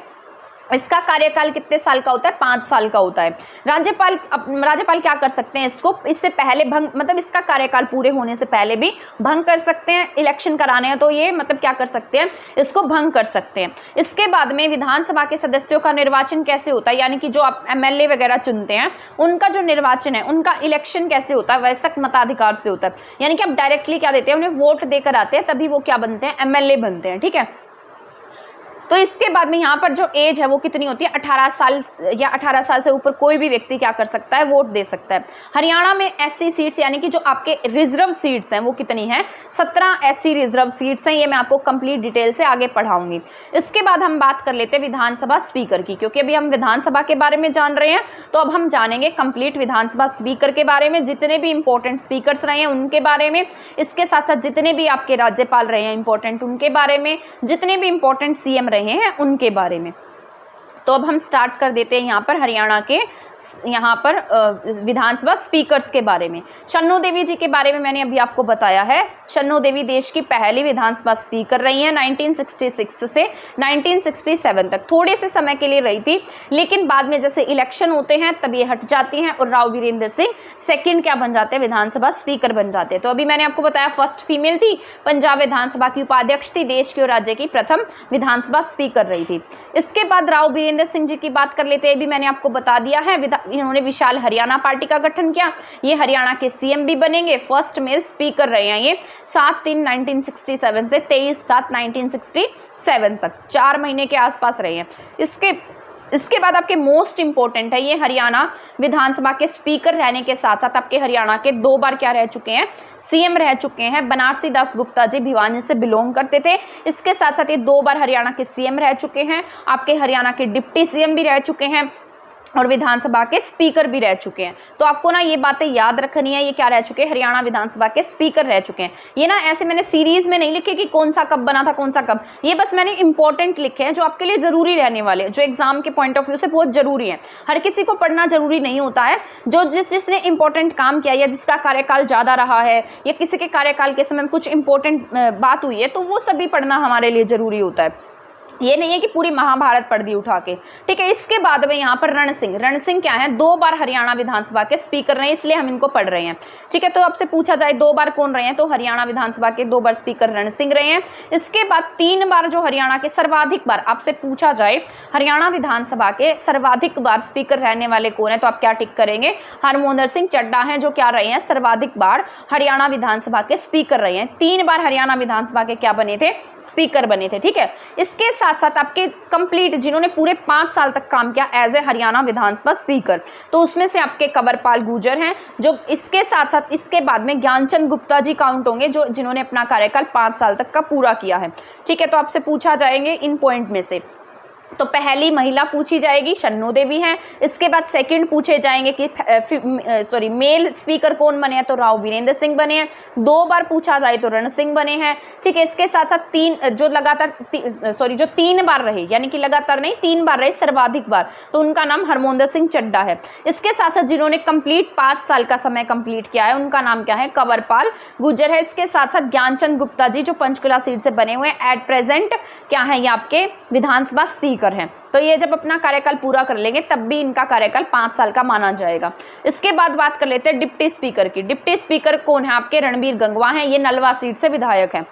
इसका कार्यकाल कितने साल का होता है, 5 साल का होता है। राज्यपाल क्या कर सकते हैं, इससे पहले भंग मतलब इसका कार्यकाल पूरे होने से पहले भी भंग कर सकते हैं। इलेक्शन कराने हैं तो ये मतलब क्या कर सकते हैं, इसको भंग कर सकते हैं। इसके बाद में विधानसभा के सदस्यों का निर्वाचन कैसे होता है, यानी कि जो आप एमएलए वगैरह चुनते हैं उनका जो निर्वाचन है उनका इलेक्शन कैसे होता है, वयस्क मताधिकार से होता है। यानी कि आप डायरेक्टली क्या देते हैं, उन्हें वोट देकर आते हैं तभी वो क्या बनते हैं, एमएलए बनते हैं। ठीक है, तो इसके बाद में यहाँ पर जो एज है वो कितनी होती है, 18 साल या 18 साल से ऊपर कोई भी व्यक्ति क्या कर सकता है, वोट दे सकता है। हरियाणा में एससी सीट्स यानी कि जो आपके रिजर्व सीट्स हैं वो कितनी हैं, 17 एससी रिजर्व सीट्स हैं। ये मैं आपको कंप्लीट डिटेल से आगे पढ़ाऊंगी। इसके बाद हम बात कर लेते हैं विधानसभा स्पीकर की, क्योंकि अभी हम विधानसभा के बारे में जान रहे हैं तो अब हम जानेंगे कंप्लीट विधानसभा स्पीकर के बारे में, जितने भी इंपॉर्टेंट स्पीकर्स रहे हैं उनके बारे में। इसके साथ साथ जितने भी आपके राज्यपाल रहे हैं इंपॉर्टेंट उनके बारे में, जितने भी इंपॉर्टेंट सीएम हैं उनके बारे में। तो अब हम स्टार्ट कर देते हैं यहाँ पर हरियाणा के यहाँ पर विधानसभा स्पीकर्स के बारे में। शन्नो देवी जी के बारे में मैंने अभी आपको बताया है। शन्नो देवी देश की पहली विधानसभा स्पीकर रही हैं 1966 से 1967 तक। थोड़े से समय के लिए रही थी, लेकिन बाद में जैसे इलेक्शन होते हैं तब ये हट जाती हैं और राव वीरेंद्र सिंह सेकंड क्या बन जाते हैं, विधानसभा स्पीकर बन जाते हैं। तो अभी मैंने आपको बताया फर्स्ट फीमेल थी, पंजाब विधानसभा की उपाध्यक्ष थी, देश की और राज्य की प्रथम विधानसभा स्पीकर रही थी। इसके बाद राव वीरेंद्र सिंह जी की बात कर लेते हैं। भी मैंने आपको बता दिया है, इन्होंने विशाल हरियाणा पार्टी का गठन किया। ये हरियाणा के सीएम भी बनेंगे, फर्स्ट मेल स्पीकर रहे हैं ये 7/3/1967 से 23/7/1967 तक, 4 महीने के आसपास रहे हैं। इसके बाद आपके मोस्ट इंपॉर्टेंट है, ये हरियाणा विधानसभा के स्पीकर रहने के साथ साथ आपके हरियाणा के 2 बार क्या रह चुके हैं, सीएम रह चुके हैं। बनारसी दास गुप्ता जी भिवानी से बिलोंग करते थे। इसके साथ साथ ये 2 बार हरियाणा के सीएम रह चुके हैं, आपके हरियाणा के डिप्टी सीएम भी रह चुके हैं और विधानसभा के स्पीकर भी रह चुके हैं। तो आपको ना ये बातें याद रखनी है, ये क्या रह चुके हैं, हरियाणा विधानसभा के स्पीकर रह चुके हैं। ये ना ऐसे मैंने सीरीज में नहीं लिखे कि कौन सा कब बना था, कौन सा कब, ये बस मैंने इंपॉर्टेंट लिखे हैं जो आपके लिए जरूरी रहने वाले, जो एग्जाम के पॉइंट ऑफ व्यू से बहुत जरूरी है। हर किसी को पढ़ना जरूरी नहीं होता है, जो जिसने इंपॉर्टेंट काम किया या जिसका कार्यकाल ज्यादा रहा है या किसी के कार्यकाल के समय में कुछ इंपॉर्टेंट बात हुई है, तो वो सभी पढ़ना हमारे लिए जरूरी होता है। ये नहीं है कि पूरी महाभारत पढ़ दी उठा के, ठीक है। इसके बाद में यहाँ पर रण सिंह क्या है, 2 बार हरियाणा विधानसभा के स्पीकर रहे, इसलिए हम इनको पढ़ रहे हैं, ठीक है। तो आपसे पूछा जाए 2 बार कौन रहे हैं, तो हरियाणा विधानसभा के 2 बार स्पीकर रण सिंह रहे हैं। इसके बाद 3 बार जो हरियाणा के सर्वाधिक बार, आपसे पूछा जाए हरियाणा विधानसभा के सर्वाधिक बार स्पीकर रहने वाले कौन है, तो आप क्या टिक करेंगे, हरमोंदर सिंह चड्डा हैं जो क्या रहे हैं, सर्वाधिक बार हरियाणा विधानसभा के स्पीकर रहे हैं। 3 बार हरियाणा विधानसभा के क्या बने थे, स्पीकर बने थे, ठीक है। इसके साथ साथ आपके कंप्लीट जिन्होंने पूरे 5 साल तक काम किया as a Haryana Vidhan Sabha speaker, तो उसमें से आपके कंवरपाल गुर्जर हैं, जो इसके साथ साथ इसके बाद में ज्ञानचंद गुप्ता जी काउंट होंगे, जो जिन्होंने अपना कार्यकाल 5 साल तक का पूरा किया है, ठीक है। तो आपसे पूछा जाएंगे इन पॉइंट में से, तो पहली महिला पूछी जाएगी शन्नू देवी हैं। इसके बाद सेकंड पूछे जाएंगे कि मेल स्पीकर कौन बने हैं, तो राव वीरेंद्र सिंह बने हैं। 2 बार पूछा जाए तो रण सिंह बने हैं, ठीक है। इसके साथ साथ 3 बार रहे, यानी कि लगातार नहीं 3 बार रहे सर्वाधिक बार, तो उनका नाम हरमोंदर सिंह चड्डा है। इसके साथ साथ जिन्होंने कंप्लीट 5 साल का समय कंप्लीट किया है, उनका नाम क्या है, कंवरपाल गुर्जर है। इसके साथ साथ ज्ञानचंद गुप्ता जी जो पंचकुला सीट से बने हुए हैं, एट प्रेजेंट क्या है, ये आपके विधानसभा स्पीकर हैं। तो ये जब अपना कार्यकाल पूरा कर लेंगे तब भी इनका कार्यकाल 5 साल का माना जाएगा। इसके बाद बात कर लेते हैं डिप्टी स्पीकर की। डिप्टी स्पीकर कौन है, आपके रणबीर गंगवा हैं, ये नलवा सीट से विधायक हैं।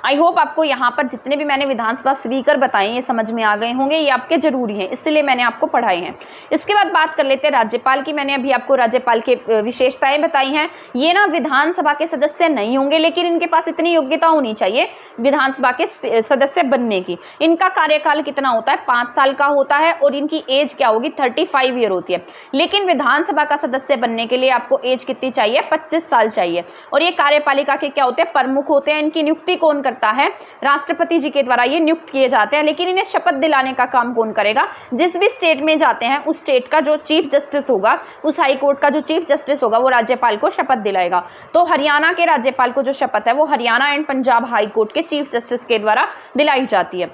आई होप आपको यहाँ पर जितने भी मैंने विधानसभा स्पीकर बताए ये समझ में आ गए होंगे, ये आपके जरूरी हैं, इसलिए मैंने आपको पढ़ाए हैं। इसके बाद बात कर लेते हैं राज्यपाल की। मैंने अभी आपको राज्यपाल के विशेषताएं बताई हैं। ये ना विधानसभा के सदस्य नहीं होंगे, लेकिन इनके पास इतनी योग्यता होनी चाहिए विधानसभा के सदस्य बनने की। इनका कार्यकाल कितना होता है, 5 साल का होता है और इनकी एज क्या होगी, 35 ईयर होती है। लेकिन विधानसभा का सदस्य बनने के लिए आपको एज कितनी चाहिए, 25 साल चाहिए। और ये कार्यपालिका के क्या होते हैं, प्रमुख होते हैं। इनकी नियुक्ति कौन करता है, राष्ट्रपति जी के द्वारा ये नियुक्त किए जाते हैं। लेकिन इन्हें शपथ दिलाने का काम कौन करेगा, जिस भी स्टेट में जाते हैं उस स्टेट का जो चीफ जस्टिस होगा, उस हाई कोर्ट का जो चीफ जस्टिस होगा, वो राज्यपाल को शपथ दिलाएगा। तो हरियाणा के राज्यपाल को जो शपथ है वो Haryana and Punjab high court के चीफ जस्टिस के द्वारा दिलाई जाती है।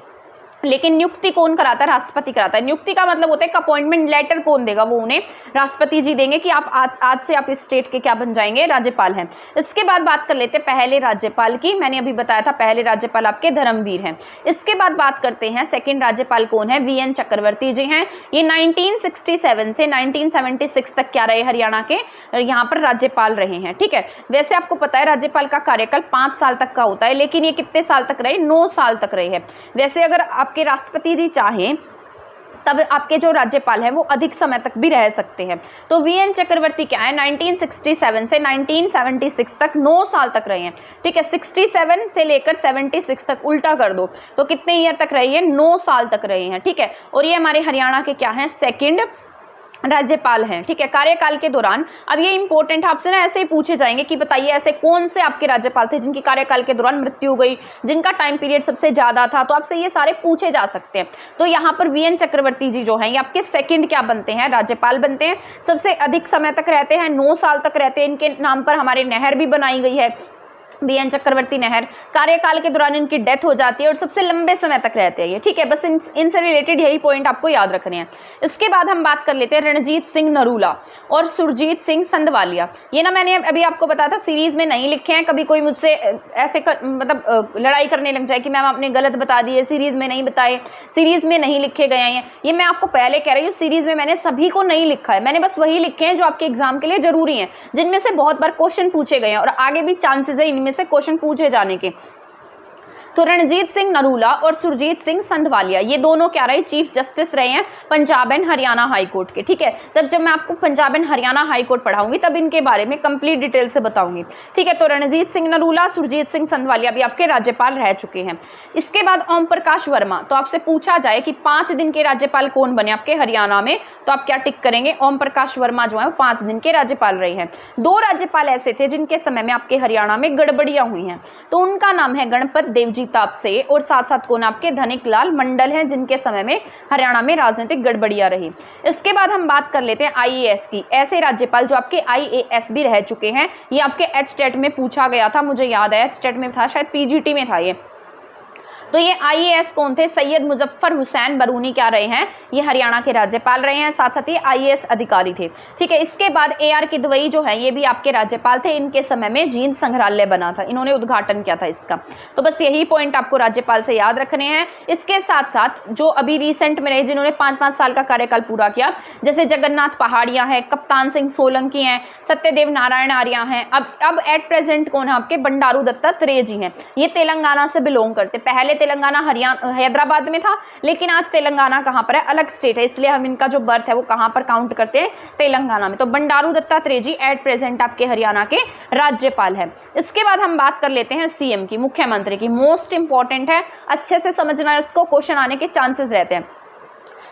लेकिन नियुक्ति कौन कराता है, राष्ट्रपति कराता है। नियुक्ति का मतलब होता है अपॉइंटमेंट लेटर कौन देगा, वो उन्हें राष्ट्रपति जी देंगे कि आप आज से आप इस स्टेट के क्या बन जाएंगे, राज्यपाल हैं। इसके बाद बात कर लेते हैं पहले राज्यपाल की। मैंने अभी बताया था पहले राज्यपाल आपके धर्मवीर हैं। इसके बाद बात करते हैं सेकंड राज्यपाल कौन है, वीएन चक्रवर्ती जी हैं। ये 1967 से 1976 तक क्या रहे, हरियाणा के यहाँ पर राज्यपाल रहे हैं, ठीक है। वैसे आपको पता है राज्यपाल का कार्यकाल 5 साल तक का होता है, लेकिन ये कितने साल तक रहे, 9 साल तक रहे हैं। वैसे अगर आपके राष्ट्रपति जी चाहें तब आपके जो राज्यपाल हैं वो अधिक समय तक भी रह सकते हैं। तो वीएन चक्रवर्ती क्या है, 1967 से 1976 तक 9 साल तक रहे हैं, ठीक है। 67 से लेकर 76 तक उल्टा कर दो तो कितने ईयर तक रहे हैं, 9 साल तक रहे हैं, ठीक है। और ये हमारे हरियाणा के क्या हैं, सेकंड राज्यपाल हैं, ठीक है, कार्यकाल के दौरान। अब ये इंपॉर्टेंट आपसे ना ऐसे ही पूछे जाएंगे कि बताइए ऐसे कौन से आपके राज्यपाल थे जिनकी कार्यकाल के दौरान मृत्यु हो गई, जिनका टाइम पीरियड सबसे ज्यादा था, तो आपसे ये सारे पूछे जा सकते हैं। तो यहाँ पर वीएन चक्रवर्ती जी जो हैं ये आपके सेकंड क्या बनते हैं, राज्यपाल बनते हैं। सबसे अधिक समय तक रहते हैं, 9 साल तक रहते हैं। इनके नाम पर हमारे नहर भी बनाई गई है, वीएन चक्रवर्ती नहर। कार्यकाल के दौरान इनकी डेथ हो जाती है और सबसे लंबे समय तक रहते हैं ये, ठीक है। बस इनसे रिलेटेड यही पॉइंट आपको याद रखने हैं। इसके बाद हम बात कर लेते हैं रणजीत सिंह नरूला और सुरजीत सिंह संधवालिया। ये ना मैंने अभी आपको बताया था सीरीज में नहीं लिखे हैं। कभी कोई मुझसे ऐसे मतलब लड़ाई करने लग जाए कि मैम आपने गलत बता दिए, सीरीज में नहीं बताए, सीरीज में नहीं लिखे गए हैं। ये मैं आपको पहले कह रही हूँ, सीरीज में मैंने सभी को नहीं लिखा है, मैंने बस वही लिखे हैं जो आपके एग्जाम के लिए जरूरी हैं, जिनमें से बहुत बार क्वेश्चन पूछे गए हैं और आगे भी चांसेस है इनमें से क्वेश्चन पूछे जाने के। तो रणजीत सिंह नरूला और सुरजीत सिंह संधवालिया ये दोनों क्या रहे, चीफ जस्टिस रहे हैं Punjab and Haryana high court के। ठीक है, तब जब मैं आपको Punjab and Haryana high court पढ़ाऊंगी तब इनके बारे में कंप्लीट डिटेल से बताऊंगी। ठीक है, तो रणजीत सिंह नरूला, सुरजीत सिंह संधवालिया भी आपके राज्यपाल रह चुके हैं। इसके बाद ओम प्रकाश वर्मा, तो आपसे पूछा जाए कि 5 दिन के राज्यपाल कौन बने आपके हरियाणा में, तो आप क्या टिक करेंगे, ओम प्रकाश वर्मा जो है 5 दिन के राज्यपाल रहे हैं। 2 राज्यपाल ऐसे थे जिनके समय में आपके हरियाणा में गड़बड़ियां हुई हैं, तो उनका नाम है गणपत देवजी तापसे और साथ साथ कौन आपके धनिक लाल मंडल हैं जिनके समय में हरियाणा में राजनीतिक गड़बड़ियां रही। इसके बाद हम बात कर लेते हैं आईएएस की। ऐसे राज्यपाल जो आपके आईएएस भी रह चुके हैं, ये आपके एचटेट में पूछा गया था, मुझे याद है एचटेट में था, शायद पीजीटी में था ये। तो ये आईएएस कौन थे, सैयद मुजफ्फर हुसैन बरूनी क्या रहे हैं, ये हरियाणा के राज्यपाल रहे हैं, साथ साथ ये आईएएस अधिकारी थे। ठीक है, इसके बाद एआर किदवई जो है ये भी आपके राज्यपाल थे, इनके समय में जींद संग्रहालय बना था, इन्होंने उद्घाटन किया था इसका। तो बस यही पॉइंट आपको राज्यपाल से याद रखने हैं। इसके साथ साथ जो अभी रिसेंट में रहे जिन्होंने 5-5 साल का कार्यकाल पूरा किया, जैसे जगन्नाथ पहाड़िया है, कप्तान सिंह सोलंकी हैं, सत्यदेव नारायण आर्या हैं, अब एट प्रेजेंट कौन है आपके बंडारू दत्तात्रेय जी हैं, ये तेलंगाना से बिलोंग करते। पहले तेलंगाना हरियाणा हैदराबाद में था, लेकिन आज तेलंगाना कहाँ पर है, अलग स्टेट है, इसलिए हम इनका जो बर्थ है वो कहाँ पर काउंट करते हैं, तेलंगाना में। तो बंडारू दत्तात्रेय जी एट प्रेजेंट आपके हरियाणा के राज्यपाल है। इसके बाद हम बात कर लेते हैं सीएम की, मुख्यमंत्री की, मोस्ट इंपॉर्टेंट है, अच्छे से समझना, इसको क्वेश्चन आने के चांसेस रहते हैं।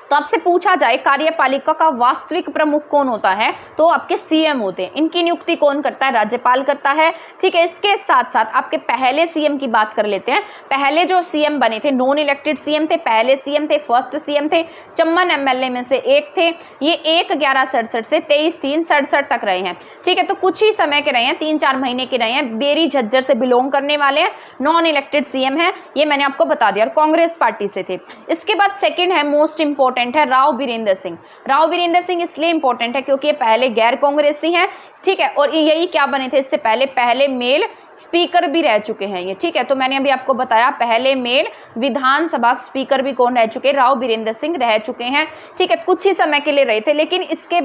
तो आपसे पूछा जाए कार्यपालिका का वास्तविक प्रमुख कौन होता है, तो आपके सीएम होते हैं। इनकी नियुक्ति कौन करता है, राज्यपाल करता है। ठीक है, इसके साथ साथ आपके पहले सीएम की बात कर लेते हैं। पहले जो सीएम बने थे नॉन इलेक्टेड सीएम थे, पहले सीएम थे, फर्स्ट सीएम थे, चम्मन एमएलए में से एक थे। ये 1/11/67 से 23/3/67 तक रहे हैं। ठीक है, तो कुछ ही समय के रहे हैं, 3-4 महीने के रहे हैं। बेरी झज्जर से बिलोंग करने वाले हैं, नॉन इलेक्टेड सीएम है, ये मैंने आपको बता दिया, और कांग्रेस पार्टी से थे। इसके बाद सेकंड है मोस्ट इंपॉर्टेंट है राव बीरेंद्र सिंह। राव बीरेंद्र सिंह इसलिए इंपॉर्टेंट है क्योंकि ये पहले गैर कांग्रेसी हैं। ठीक है, और यही क्या बने थे इससे पहले मेल स्पीकर भी रह चुके हैं ये। ठीक है, तो मैंने अभी आपको बताया पहले मेल विधानसभा स्पीकर भी कौन रह चुके, राव बीरेंद्र सिंह रह चुके हैं। ठीक है, कुछ ही समय के लिए रहे थे, लेकिन इसके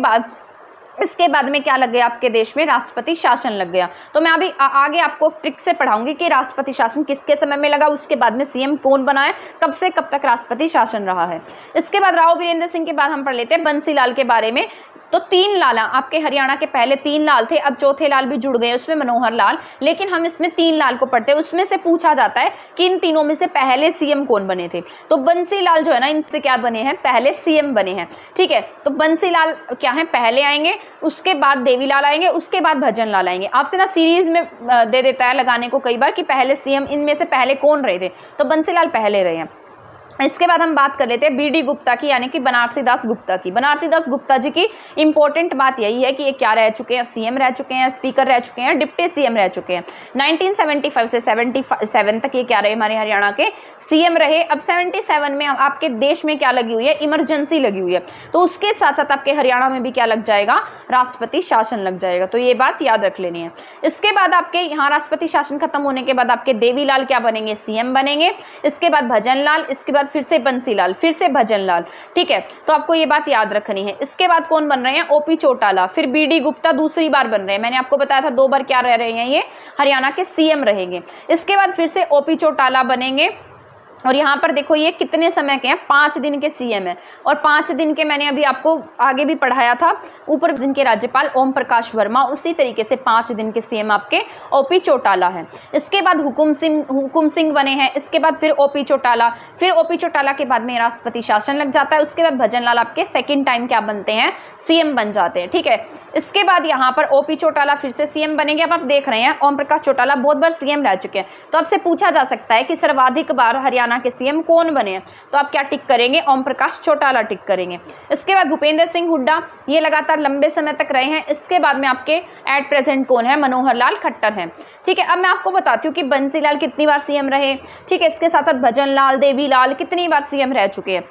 बाद में क्या लग गया आपके देश में, राष्ट्रपति शासन लग गया। तो मैं अभी आगे आपको ट्रिक से पढ़ाऊंगी कि राष्ट्रपति शासन किसके समय में लगा, उसके बाद में सीएम कौन बना है, कब से कब तक राष्ट्रपति शासन रहा है। इसके बाद राव बीरेंद्र सिंह के बाद हम पढ़ लेते हैं बंसीलाल के बारे में। तो 3 लाल आपके हरियाणा के, पहले 3 लाल थे, अब चौथे लाल भी जुड़ गए उसमें, मनोहर लाल, लेकिन हम इसमें 3 लाल को पढ़ते हैं। उसमें से पूछा जाता है कि इन तीनों में से पहले सीएम कौन बने थे, तो बंसीलाल जो है ना इनसे क्या बने हैं, पहले सीएम बने हैं। ठीक है, तो बंसीलाल क्या है, पहले आएंगे, उसके बाद देवीलाल आएंगे, उसके बाद भजन लाल आएंगे। आपसे ना सीरीज में दे देता है लगाने को कई बार कि पहले सीएम इनमें से पहले कौन रहे थे, तो बंसीलाल पहले रहे हैं। इसके बाद हम बात कर लेते हैं बीडी गुप्ता की, यानी कि बनारसी दास गुप्ता की। बनारसी दास गुप्ता जी की इंपॉर्टेंट बात यही है कि ये क्या रह चुके हैं, सीएम रह चुके हैं, स्पीकर रह चुके हैं, डिप्टी सीएम रह चुके हैं। 1975 से 77 तक ये क्या रहे, हमारे हरियाणा के सीएम रहे। अब 77 में आपके देश में क्या लगी हुई है, इमरजेंसी लगी हुई है, तो उसके साथ साथ आपके हरियाणा में भी क्या लग जाएगा, राष्ट्रपति शासन लग जाएगा। तो ये बात याद रख लेनी है। इसके बाद आपके यहाँ राष्ट्रपति शासन खत्म होने के बाद आपके देवीलाल क्या बनेंगे, सीएम बनेंगे। इसके बाद भजन लाल, इसके बाद फिर से बंसीलाल, फिर से भजन लाल। ठीक है, तो आपको ये बात याद रखनी है। इसके बाद कौन बन रहे हैं, ओपी चौटाला, फिर बीडी गुप्ता दूसरी बार बन रहे हैं। मैंने आपको बताया था 2 बार क्या रह रहे हैं, ये हरियाणा के सीएम रहेंगे। इसके बाद फिर से ओपी चौटाला बनेंगे, और यहाँ पर देखो ये कितने समय के हैं, 5 दिन के सीएम है, और 5 दिन के मैंने अभी आपको आगे भी पढ़ाया था, ऊपर दिन के राज्यपाल ओम प्रकाश वर्मा, उसी तरीके से 5 दिन के सीएम आपके ओपी चौटाला है। इसके बाद हुकुम सिंह बने हैं, इसके बाद फिर ओपी चौटाला, फिर ओपी चौटाला के बाद में राष्ट्रपति शासन लग जाता है। उसके बाद भजन लाल आपके सेकेंड टाइम क्या बनते हैं, सीएम बन जाते हैं। ठीक है, इसके बाद यहाँ पर ओपी चौटाला फिर से सीएम बनेंगे। अब आप देख रहे हैं ओम प्रकाश चौटाला बहुत बार सीएम रह चुके हैं, तो आपसे पूछा जा सकता है कि सर्वाधिक बार हरियाणा के सीएम कौन बने हैं, तो आप क्या टिक करेंगे, ओम प्रकाश चौटाला टिक करेंगे। इसके बाद भूपेंद्र सिंह हुड्डा, ये लगातार लंबे समय तक रहे हैं। इसके बाद में आपके एट प्रेजेंट कौन है, मनोहर लाल खट्टर हैं। ठीक है, अब मैं आपको बताती हूँ कि बंसीलाल कितनी बार सीएम रहे। ठीक है, इसके साथ साथ भजन लाल, देवी लाल कितनी बार सीएम रह चुके हैं,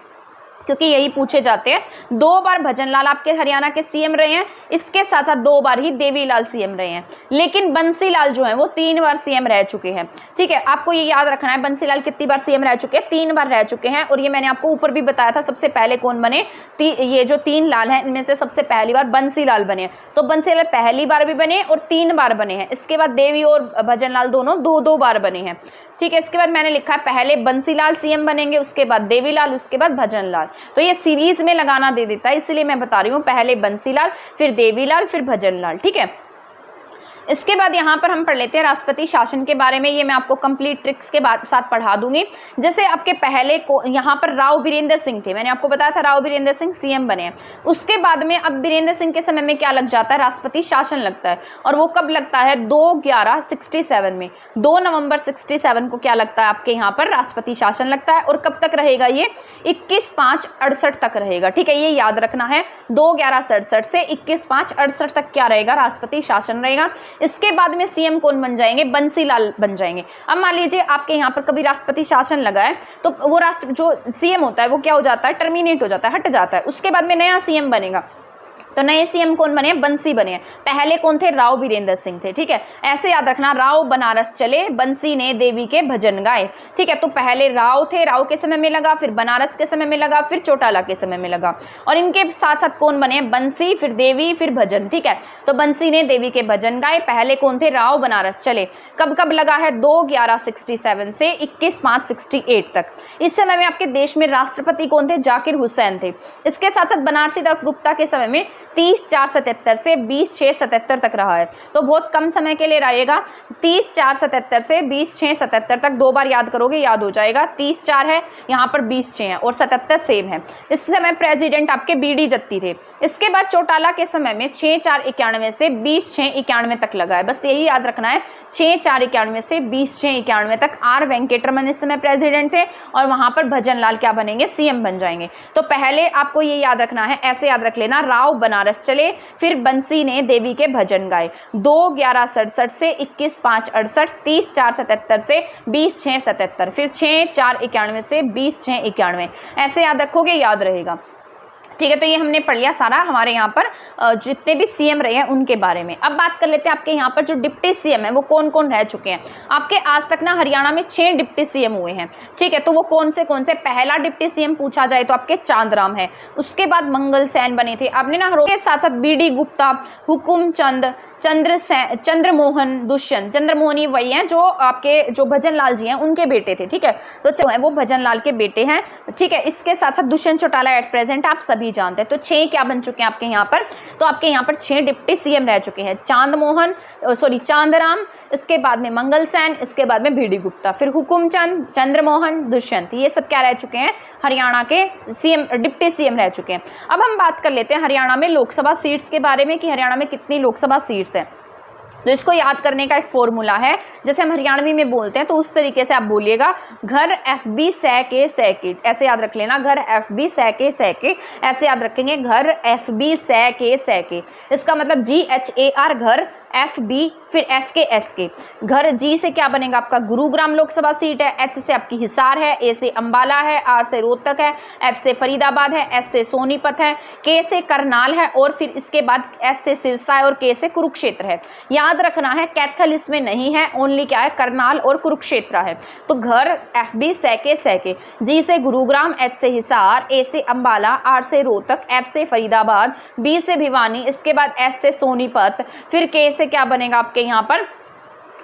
क्योंकि यही पूछे जाते हैं। 2 बार भजन लाल आपके हरियाणा के सीएम रहे हैं, इसके साथ साथ 2 बार ही देवीलाल सीएम रहे हैं, लेकिन बंसीलाल जो है वो 3 बार सीएम रह चुके हैं। ठीक है, आपको ये याद रखना है बंसीलाल कितनी बार सीएम रह चुके हैं, 3 बार रह चुके हैं। और ये मैंने आपको ऊपर भी बताया था सबसे पहले कौन बने, ये जो 3 लाल हैं इनमें से सबसे पहली बार बंसीलाल बने। तो बंसीलाल पहली बार भी बने और 3 बार बने हैं। इसके बाद देवी और भजन लाल दोनों 2-2 बार बने हैं। ठीक है। इसके बाद मैंने लिखा है पहले बंसीलाल सीएम बनेंगे, उसके बाद देवीलाल, उसके बाद भजनलाल। तो ये सीरीज में लगाना दे देता है, इसलिए मैं बता रही हूँ पहले बंसीलाल, फिर देवीलाल, फिर भजनलाल, ठीक है। इसके बाद यहाँ पर हम पढ़ लेते हैं राष्ट्रपति शासन के बारे में। ये मैं आपको कंप्लीट ट्रिक्स के साथ पढ़ा दूंगी। जैसे आपके पहले को यहाँ पर राव बीरेंद्र सिंह थे, मैंने आपको बताया था राव बीरेंद्र सिंह सीएम बने हैं। उसके बाद में अब बीरेंद्र सिंह के समय में क्या लग जाता है, राष्ट्रपति शासन लगता है। और वो कब लगता है, 2/11/67 में, 2 नवंबर 67 को क्या लगता है आपके यहाँ पर राष्ट्रपति शासन लगता है। और कब तक रहेगा ये, 21/5/68 तक रहेगा, ठीक है। ये याद रखना है, 2/11/67 से 21/5/68 तक क्या रहेगा, राष्ट्रपति शासन रहेगा। इसके बाद में सीएम कौन बन जाएंगे, बंसीलाल बन जाएंगे। अब मान लीजिए आपके यहाँ पर कभी राष्ट्रपति शासन लगा है तो वो जो सीएम होता है वो क्या हो जाता है, टर्मिनेट हो जाता है, हट जाता है। उसके बाद में नया सीएम बनेगा। तो नए सीएम कौन बने, बंसी बने। पहले कौन थे, राव बीरेंद्र सिंह थे, ठीक है। ऐसे याद रखना, राव बनारस चले, बंसी ने देवी के भजन गाए, ठीक है। तो पहले राव थे, राव के समय में लगा, फिर बनारस के समय में लगा, फिर चौटाला के समय में लगा। और इनके साथ साथ कौन बने, बंसी, फिर देवी, फिर भजन, ठीक है। तो बंसी ने देवी के भजन गाए। पहले कौन थे, राव बनारस चले। कब कब लगा है, 2/11/67 से 21/5/68 तक। इस समय में आपके देश में राष्ट्रपति कौन थे, जाकिर हुसैन थे। इसके साथ साथ बनारसी दास गुप्ता के समय में 30/4/77 से 20/6/77 तक रहा है। तो बहुत कम समय के लिए रहेगा, 30/4/77 से 20/6/77 तक। 2 बार याद करोगे याद हो जाएगा। 30/4 है, यहाँ पर 20/6 है, और 77 सेम है। इस समय प्रेसिडेंट आपके BD जत्ती थे। इसके बाद चौटाला के समय में 6/4/91 से 20/6/91 तक लगा है। बस यही याद रखना है, 6/4/91 से 20/6/91 तक R वेंकटरमन इस समय प्रेसिडेंट थे, और वहां पर भजनलाल क्या बनेंगे, सीएम बन जाएंगे। तो पहले आपको ये याद रखना है, ऐसे याद रख लेना, राव बनारस चले, फिर बंसी ने देवी के भजन गाए। 2/11/67 से 21/5/68, 30/4/77 से 20/6/77, फिर 6/4/91 से 20/6/91। ऐसे याद रखोगे, याद रहेगा, ठीक है। तो ये हमने पढ़ लिया सारा हमारे यहाँ पर जितने भी सीएम रहे हैं उनके बारे में। अब बात कर लेते हैं आपके यहाँ पर जो डिप्टी सीएम है वो कौन कौन रह चुके हैं। आपके आज तक ना हरियाणा में 6 डिप्टी सीएम हुए हैं, ठीक है। तो वो कौन से पहला डिप्टी सीएम पूछा जाए तो आपके चांदराम है। उसके बाद मंगल सैन बने थे। आपने ना के साथ साथ BD गुप्ता, हुकुमचंद, चंद्रमोहन, दुष्यंत। चंद्रमोहन वही हैं जो आपके जो भजनलाल जी हैं उनके बेटे थे, ठीक है। तो वो भजनलाल के बेटे हैं, ठीक है। इसके साथ साथ दुष्यंत चौटाला एट प्रेजेंट आप सभी जानते हैं। तो 6 क्या बन चुके हैं आपके यहाँ पर, तो आपके यहाँ पर 6 डिप्टी सीएम रह चुके हैं। चांदराम, इसके बाद में मंगल सैन, इसके बाद में BD गुप्ता, फिर हुकुमचंद, चंद्रमोहन, दुष्यंत। ये सब क्या रह चुके हैं, हरियाणा के सीएम, डिप्टी सीएम रह चुके हैं। अब हम बात कर लेते हैं हरियाणा में लोकसभा सीट्स के बारे में कि हरियाणा में कितनी लोकसभा सीट्स है। तो इसको याद करने का एक फॉर्मूला है, जैसे हम हरियाणवी में बोलते हैं तो उस तरीके से आप बोलिएगा, घर FB सै के, ऐसे याद रख लेना, घर FB सै के, ऐसे याद रखेंगे, घर FB सै के। इसका मतलब GHAR, घर, FB, फिर SK। घर G से क्या बनेगा आपका, गुरुग्राम लोकसभा सीट है। H से आपकी हिसार है, A से अंबाला है, R से रोहतक है, F से फरीदाबाद है, S से सोनीपत है, K से करनाल है, और फिर इसके बाद S से सिरसा है, और K से कुरुक्षेत्र है। याद रखना है, कैथल इसमें नहीं है, ओनली क्या है, करनाल और कुरुक्षेत्र है। तो घर FB सै के, G से गुरुग्राम, H से हिसार, A से अंबाला, R से रोहतक, F से फरीदाबाद, B से भिवानी, इसके बाद S से सोनीपत, फिर K से क्या बनेगा आपके यहाँ पर,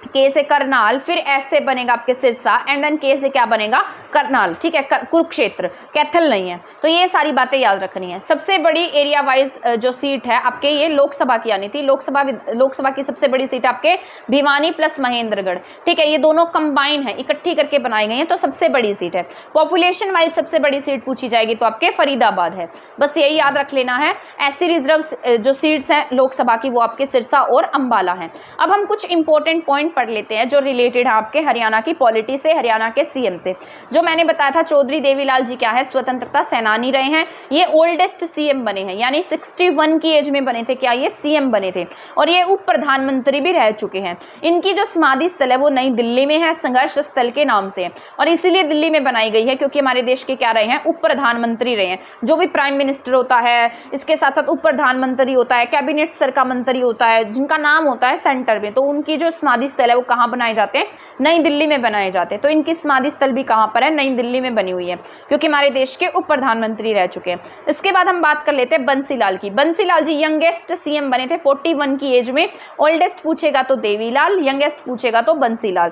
K से करनाल, फिर S से बनेगा आपके सिरसा, एंड देन K से क्या बनेगा, करनाल, ठीक है, कुरुक्षेत्र, कैथल नहीं है। तो ये सारी बातें याद रखनी है। सबसे बड़ी एरिया वाइज जो सीट है आपके, ये लोकसभा की आनी थी। लोकसभा की सबसे बड़ी सीट आपके भिवानी प्लस महेंद्रगढ़, ठीक है। ये दोनों कंबाइन है, इकट्ठी करके बनाई गई है, तो सबसे बड़ी सीट है। पॉपुलेशन वाइज सबसे बड़ी सीट पूछी जाएगी तो आपके फरीदाबाद है। बस यही याद रख लेना है। ऐसी रिजर्व जो सीट्स हैं लोकसभा की वो आपके सिरसा और अंबाला हैं। अब हम कुछ इंपॉर्टेंट पॉइंट पढ़ लेते हैं जो रिलेटेड है आपके हरियाणा की पॉलिटी से, हरियाणा के सीएम से। जो मैंने बताया था, चौधरी देवीलाल जी क्या है, स्वतंत्रता सेनानी रहे हैं। ये ओल्डेस्ट सीएम बने हैं, यानी 61 की एज में बने थे क्या, ये सीएम बने थे। और ये उप प्रधानमंत्री भी रह चुके हैं। इनकी जो समाधि स्थल है वो नई दिल्ली में है, संघर्ष स्थल के नाम से, और इसीलिए दिल्ली में बनाई गई है क्योंकि हमारे देश के क्या रहे हैं, उप प्रधानमंत्री रहे हैं। जो भी प्राइम मिनिस्टर होता है, इसके साथ साथ उप प्रधानमंत्री होता है, कैबिनेट स्तर का मंत्री होता है, जिनका नाम होता है सेंटर में, तो उनकी जो समाधि स्थल है वो कहाँ बनाए जाते हैं, नई दिल्ली में बनाए जाते हैं। तो इनकी समाधि स्थल भी कहाँ पर है, नई दिल्ली में बनी हुई है, क्योंकि हमारे देश के उप प्रधानमंत्री रह चुके हैं। इसके बाद हम बात कर लेते हैं बंसीलाल की। बंसीलाल जी यंगेस्ट सीएम बने थे 41 की एज में। ओल्डेस्ट पूछेगा तो देवीलाल, यंगेस्ट पूछेगा तो बंसीलाल।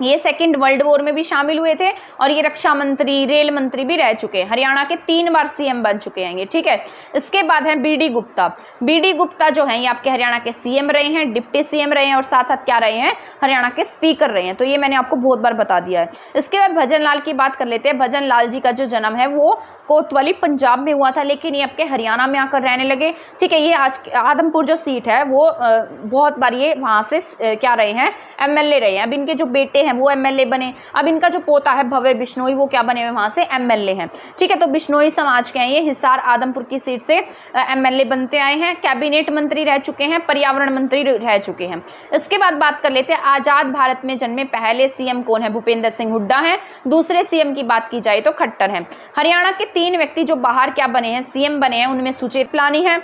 ये सेकंड वर्ल्ड वॉर में भी शामिल हुए थे और ये रक्षा मंत्री, रेल मंत्री भी रह चुके हैं। हरियाणा के 3 बार सीएम बन चुके हैं ये, ठीक है। इसके बाद है बीडी गुप्ता। बीडी गुप्ता जो हैं ये आपके हरियाणा के सीएम रहे हैं, डिप्टी सीएम रहे हैं और साथ साथ क्या रहे हैं, हरियाणा के स्पीकर रहे हैं। तो ये मैंने आपको बहुत बार बता दिया है। इसके बाद भजन लाल की बात कर लेते हैं। भजन लाल जी का जो जन्म है वो कोतवाली पंजाब में हुआ था, लेकिन ये आपके हरियाणा में आकर रहने लगे, ठीक है। ये आज आदमपुर जो सीट है वो बहुत बार ये वहाँ से क्या रहे हैं, एमएलए रहे हैं। अब इनके जो बेटे हैं वो एमएलए बने, अब इनका जो पोता है भव्य बिश्नोई वो क्या बने हुए वहाँ से एमएलए हैं, ठीक है। तो बिश्नोई समाज के हैं ये, हिसार आदमपुर की सीट से एमएलए बनते आए हैं। कैबिनेट मंत्री रह चुके हैं, पर्यावरण मंत्री रह चुके हैं। इसके बाद बात कर लेते हैं आज़ाद भारत में जन्मे पहले सीएम कौन है, भूपेंद्र सिंह हुड्डा हैं। दूसरे सीएम की बात की जाए तो खट्टर हैं। हरियाणा के 3 व्यक्ति जो बाहर क्या बने हैं, सीएम बने हैं, उनमें सुचेत प्लानी है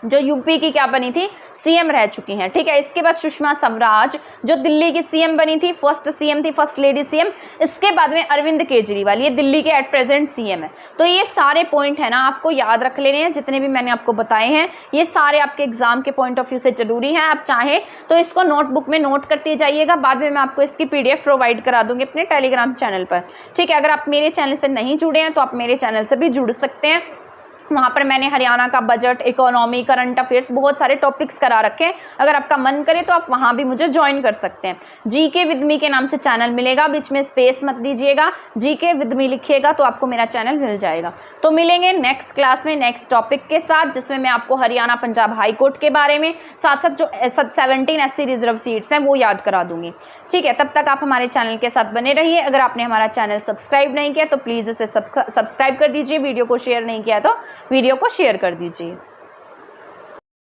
जो यूपी की क्या बनी थी, सीएम रह चुकी हैं, ठीक है। इसके बाद सुषमा स्वराज जो दिल्ली की सीएम बनी थी, फर्स्ट सीएम थी, फर्स्ट लेडी सीएम। इसके बाद में अरविंद केजरीवाल, ये दिल्ली के एट प्रेजेंट सीएम है। तो ये सारे पॉइंट है ना आपको याद रख लेने हैं, जितने भी मैंने आपको बताए हैं ये सारे आपके एग्जाम के पॉइंट ऑफ व्यू से जरूरी हैं। आप चाहें तो इसको नोटबुक में नोट करते जाइएगा, बाद में मैं आपको इसकी PDF प्रोवाइड करा दूंगी अपने टेलीग्राम चैनल पर, ठीक है। अगर आप मेरे चैनल से नहीं जुड़े हैं तो आप मेरे चैनल से भी जुड़ सकते हैं। वहाँ पर मैंने हरियाणा का बजट, इकोनॉमी, करंट अफेयर्स बहुत सारे टॉपिक्स करा रखे हैं। अगर आपका मन करे तो आप वहाँ भी मुझे ज्वाइन कर सकते हैं। जीके विद मी के नाम से चैनल मिलेगा, बीच में स्पेस मत दीजिएगा, जीके विद मी लिखिएगा तो आपको मेरा चैनल मिल जाएगा। तो मिलेंगे नेक्स्ट क्लास में नेक्स्ट टॉपिक के साथ, जिसमें मैं आपको हरियाणा पंजाब हाई कोर्ट के बारे में साथ साथ जो 17 SC रिजर्व सीट्स हैं वो याद करा दूंगी, ठीक है। तब तक आप हमारे चैनल के साथ बने रहिए। अगर आपने हमारा चैनल सब्सक्राइब नहीं किया तो प्लीज़ इसे सब्सक्राइब कर दीजिए। वीडियो को शेयर नहीं किया तो वीडियो को शेयर कर दीजिए।